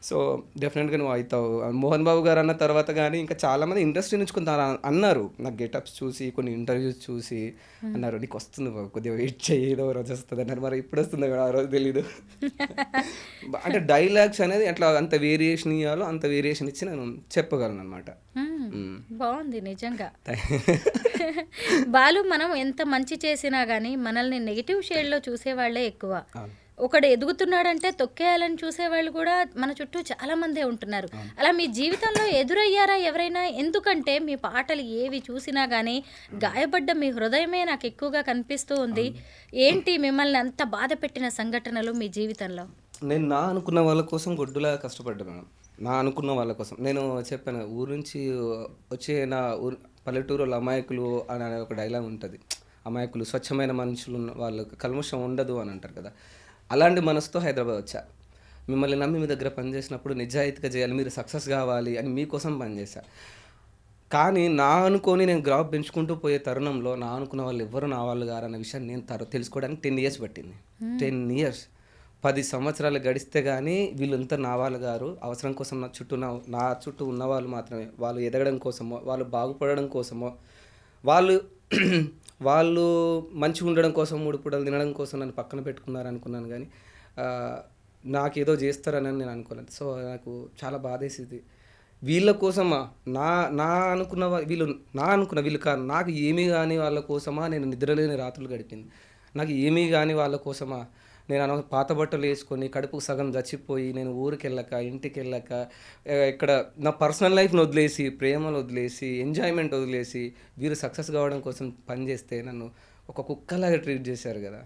సో డెఫినెట్గా నువ్వు అవుతావు. మోహన్ బాబు గారు అన్న తర్వాత కానీ ఇంకా చాలామంది ఇండస్ట్రీ నుంచి కొంత అన్నారు, నాకు గెటప్స్ చూసి కొన్ని ఇంటర్వ్యూస్ చూసి అన్నారు, నీకు వస్తుంది బాబు కొద్దిగా వెయిట్ చేయి, ఏదో రోజు వస్తుంది అన్నారు. మరి ఇప్పుడు వస్తుంది కదా, ఆ రోజు తెలీదు. అంటే డైలాగ్స్ అనేది అట్లా అంత వేరియేషన్ ఇవ్వాలో అంత వేరియేషన్ ఇచ్చి నేను చెప్పగలను అనమాట. బాగుంది నిజంగా. బాలు మనం ఎంత మంచి చేసినా కానీ మనల్ని నెగిటివ్ షేడ్లో చూసేవాళ్లే ఎక్కువ. ఒకడు ఎదుగుతున్నాడంటే తొక్కేయాలని చూసేవాళ్ళు కూడా మన చుట్టూ చాలా మందే ఉంటున్నారు. అలా మీ జీవితంలో ఎదురయ్యారా ఎవరైనా? ఎందుకంటే మీ పాటలు ఏవి చూసినా కానీ గాయపడ్డ మీ హృదయమే నాకు ఎక్కువగా కనిపిస్తూ ఉంది. ఏంటి మిమ్మల్ని అంత బాధ పెట్టిన సంఘటనలు మీ జీవితంలో? నేను నా అనుకున్న వాళ్ళ కోసం గొడ్డులా కష్టపడ్డాను. నా అనుకున్న వాళ్ళ కోసం నేను చెప్పాను, ఊరు నుంచి వచ్చే నా పల్లెటూరులో అమాయకులు అనే ఒక డైలాగ్ ఉంటుంది. అమాయకులు స్వచ్ఛమైన మనుషులు వాళ్ళకి కల్మషం ఉండదు అని అంటారు కదా. అలాంటి మనసుతో హైదరాబాద్ వచ్చా. మిమ్మల్ని నమ్మి మీ దగ్గర పనిచేసినప్పుడు నిజాయితీగా చేయాలి, మీరు సక్సెస్ కావాలి అని మీకోసం పనిచేశా. కానీ నా అనుకొని నేను గ్రాఫ్ పెంచుకుంటూ పోయే తరుణంలో నా అనుకున్న వాళ్ళు ఎవరు నా వాళ్ళు గారు అన్న విషయాన్ని నేను తెలుసుకోవడానికి 10 years పట్టింది. 10 years 10 సంవత్సరాలు గడిస్తే కానీ వీళ్ళంతా నా వాళ్ళు గారు. అవసరం కోసం నా చుట్టూ ఉన్న వాళ్ళు మాత్రమే, వాళ్ళు ఎదగడం కోసమో వాళ్ళు బాగుపడడం కోసమో వాళ్ళు మంచిగా ఉండడం కోసం 3 పూటలు తినడం కోసం నన్ను పక్కన పెట్టుకున్నారు అనుకున్నాను, కానీ నాకేదో చేస్తారని నేను అనుకోలేదు. సో నాకు చాలా బాధేసింది. వీళ్ళ కోసమా నా అనుకున్న వీళ్ళు కాదు, నాకు ఏమీ కాని వాళ్ళ కోసమా నేను నిద్రలేని రాత్రులు గడిపింది. నాకు ఏమీ కాని వాళ్ళ కోసమా నేను పాత బట్టలు వేసుకొని కడుపుకు సగం చచ్చిపోయి నేను ఊరికి వెళ్ళక ఇంటికి వెళ్ళక ఇక్కడ నా పర్సనల్ లైఫ్ని వదిలేసి ప్రేమలు వదిలేసి ఎంజాయ్మెంట్ వదిలేసి వీరు సక్సెస్ కావడం కోసం పనిచేస్తే నన్ను ఒక కుక్కలాగా ట్రీట్ చేశారు కదా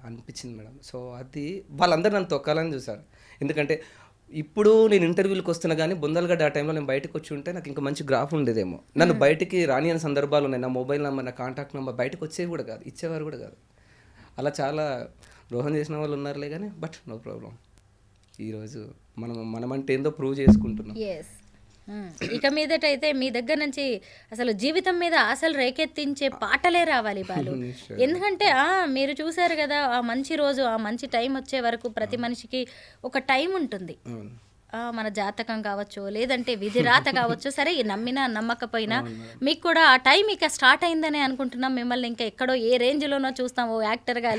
అనిపించింది మేడం. సో అది వాళ్ళందరూ నన్ను తొక్కాలని చూశారు. ఎందుకంటే ఇప్పుడు నేను ఇంటర్వ్యూలకు వస్తున్నా కానీ బొందలుగడ్డ ఆ టైంలో నేను బయటకు వచ్చి ఉంటే నాకు ఇంకా మంచి గ్రాఫ్ ఉండేదేమో. నన్ను బయటికి రానియని సందర్భాలు ఉన్నాయి. నా మొబైల్ నెంబర్, నా కాంటాక్ట్ నెంబర్ బయటకు వచ్చేవి కూడా కాదు, ఇచ్చేవారు కూడా కాదు. అలా చాలా ద్రోహం చేసిన వాళ్ళు ఉన్నారులే కానీ బట్ నో ప్రాబ్లం. ఈరోజు మనమంటే ఏందో ప్రూవ్ చేసుకుంటున్నాం. ఇక మీదటైతే మీ దగ్గర నుంచి అసలు జీవితం మీద ఆశలు రేకెత్తించే పాటలే రావాలి బాలు. ఎందుకంటే మీరు చూసారు కదా, ఆ మంచి రోజు ఆ మంచి టైం వచ్చే వరకు ప్రతి మనిషికి ఒక టైం ఉంటుంది. మన జాతకం కావచ్చు, లేదంటే విధి రాత కావచ్చు, సరే నమ్మినా నమ్మకపోయినా మీకు కూడా ఆ టైం ఇక స్టార్ట్ అయిందని అనుకుంటున్నాం. మిమ్మల్ని ఇంకా ఎక్కడో ఏ రేంజ్లోనో చూస్తాం, ఓ యాక్టర్గా,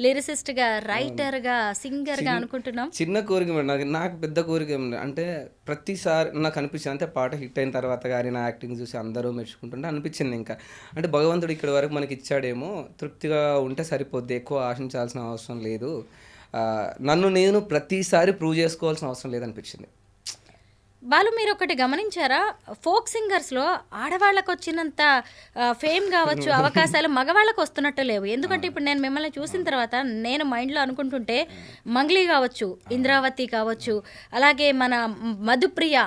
లిరిసిస్ట్గా, రైటర్గా, సింగర్గా అనుకుంటున్నాం. చిన్న కోరిక మేడం, నాకు పెద్ద కోరిక ఏం లేదు. అంటే ప్రతిసారి నాకు అనిపించింది, అంటే పాట హిట్ అయిన తర్వాత కానీ నా యాక్టింగ్ చూసి అందరూ మెచ్చుకుంటుంటే అనిపించింది ఇంకా అంటే భగవంతుడు ఇక్కడి వరకు మనకి ఇచ్చాడేమో, తృప్తిగా ఉంటే సరిపోద్ది, ఎక్కువ ఆశించాల్సిన అవసరం లేదు, నన్ను నేను ప్రతిసారి ప్రూవ్ చేసుకోవాల్సిన అవసరం లేదనిపించింది. వాళ్ళు మీరు ఒకటి గమనించారా, ఫోక్ సింగర్స్లో ఆడవాళ్ళకు వచ్చినంత ఫేమ్ కావచ్చు, అవకాశాలు మగవాళ్ళకు వస్తున్నట్టు లేవు. ఎందుకంటే ఇప్పుడు నేను మిమ్మల్ని చూసిన తర్వాత నేను మైండ్లో అనుకుంటుంటే మంగ్లీ కావచ్చు, ఇంద్రావతి కావచ్చు, అలాగే మన మధుప్రియ,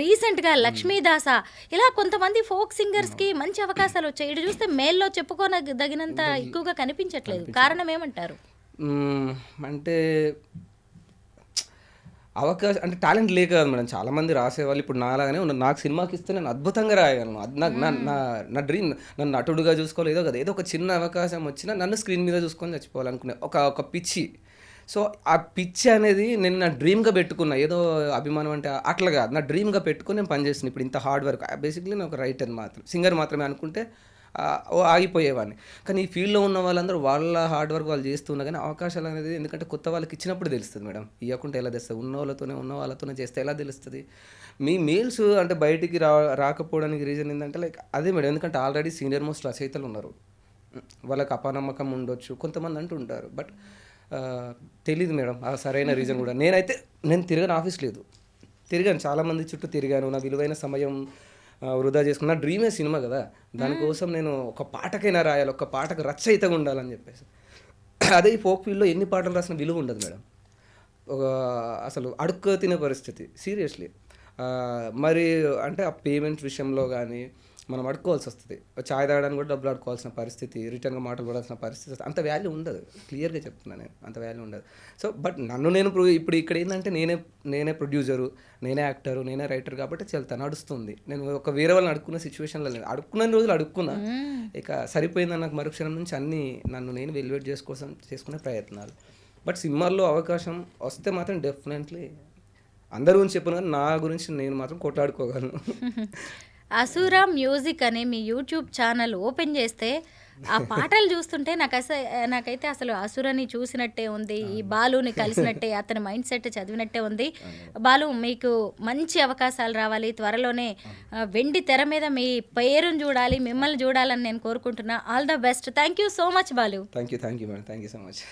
రీసెంట్గా లక్ష్మీదాస, ఇలా కొంతమంది ఫోక్ సింగర్స్కి మంచి అవకాశాలు వచ్చాయి. ఇటు చూస్తే మేల్లో చెప్పుకోదగినంత ఎక్కువగా కనిపించట్లేదు. కారణం ఏమంటారు? అంటే అవకాశం అంటే టాలెంట్ లేక కాదు మేడం, చాలామంది రాసేవాళ్ళు ఇప్పుడు నాలాగానే ఉన్నారు. నాకు సినిమాకి ఇస్తే నేను అద్భుతంగా రాయగలను, అది నాకు నా డ్రీమ్. నన్ను నటుడుగా చూసుకోవాలి, ఏదో కదా, ఏదో ఒక చిన్న అవకాశం వచ్చినా నన్ను స్క్రీన్ మీద చూసుకొని చచ్చిపోవాలనుకునే ఒక పిచ్చి. సో ఆ పిచ్చి అనేది నేను నా డ్రీమ్గా పెట్టుకున్నా, ఏదో అభిమానం అంటే అట్లా కాదు, నా డ్రీమ్గా పెట్టుకుని నేను పనిచేస్తున్నాను. ఇప్పుడు ఇంత హార్డ్ వర్క్, బేసిక్లీ నేను ఒక రైటర్ మాత్రం, సింగర్ మాత్రమే అనుకుంటే ఆగిపోయేవాడిని. కానీ ఈ ఫీల్డ్లో ఉన్న వాళ్ళందరూ వాళ్ళ హార్డ్ వర్క్ వాళ్ళు చేస్తున్నా కానీ అవకాశాలు అనేది ఎందుకంటే కొత్త వాళ్ళకి ఇచ్చినప్పుడు తెలుస్తుంది మేడం, ఇవ్వకుంటే ఎలా తెలుస్తుంది? ఉన్న వాళ్ళతోనే చేస్తే ఎలా తెలుస్తుంది? మీ మెయిల్స్ అంటే బయటికి రాకపోవడానికి రీజన్ ఏంటంటే లైక్ అదే మేడం, ఎందుకంటే ఆల్రెడీ సీనియర్ మోస్ట్ రచయితలు ఉన్నారు, వాళ్ళకి అపనమ్మకం ఉండొచ్చు, కొంతమంది అంటుంటారు. బట్ తెలీదు మేడం ఆ సరైన రీజన్ కూడా. నేను తిరగని ఆఫీస్ లేదు, తిరిగాను, చాలామంది చుట్టూ తిరిగాను, నా విలువైన సమయం వృధా చేసుకున్న. నా డ్రీమే సినిమా కదా, దానికోసం నేను ఒక పాటకైనా రాయాలి, ఒక పాటకు రచయితగా ఉండాలని చెప్పేసి. అదే ఈ ఫోక్ ఫీల్డ్లో ఎన్ని పాటలు రాసిన విలువ ఉండదు మేడం, ఒక అసలు అడుక్కు తినే పరిస్థితి సీరియస్లీ. మరి అంటే ఆ పేమెంట్ విషయంలో కానీ మనం అడుక్కోవాల్సి వస్తుంది, చాయ్ తాగడానికి కూడా డబ్బులు అడుకోవాల్సిన పరిస్థితి, రిటర్న్గా మాటలు పడాల్సిన పరిస్థితి, అంత వాల్యూ ఉండదు, క్లియర్గా చెప్తున్నాను నేను, అంత వాల్యూ ఉండదు. సో బట్ నేను ఇప్పుడు ఇక్కడ ఏంటంటే నేనే ప్రొడ్యూసరు, నేనే యాక్టరు, నేనే రైటర్ కాబట్టి చాలా నడుస్తుంది. నేను ఒక వేరే వాళ్ళని అడుక్కున్న సిచ్యువేషన్లో లేదు, అడుక్కున్న రోజులు అడుక్కున్నా, ఇక సరిపోయిందని నాకు మరుక్షణం నుంచి అన్నీ నన్ను నేను వెలివేట్ చేసుకునే ప్రయత్నాలు. బట్ సినిమాల్లో అవకాశం వస్తే మాత్రం డెఫినెట్లీ అందరి గురించి చెప్పను కానీ నా గురించి నేను మాత్రం కొట్లాడుకోగలను. అసుర మ్యూజిక్ అనే మీ యూట్యూబ్ ఛానల్ ఓపెన్ చేస్తే ఆ పాటలు చూస్తుంటే నాకైతే అసలు అసురని చూసినట్టే ఉంది, ఈ బాలుని కలిసినట్టే, అతని మైండ్ సెట్ చదివినట్టే ఉంది. బాలు, మీకు మంచి అవకాశాలు రావాలి, త్వరలోనే వెండి తెర మీద మీ పేరును చూడాలి, మిమ్మల్ని చూడాలని నేను కోరుకుంటున్నా. All the best. Thank you so much Balu. Thank you madam, thank you so much.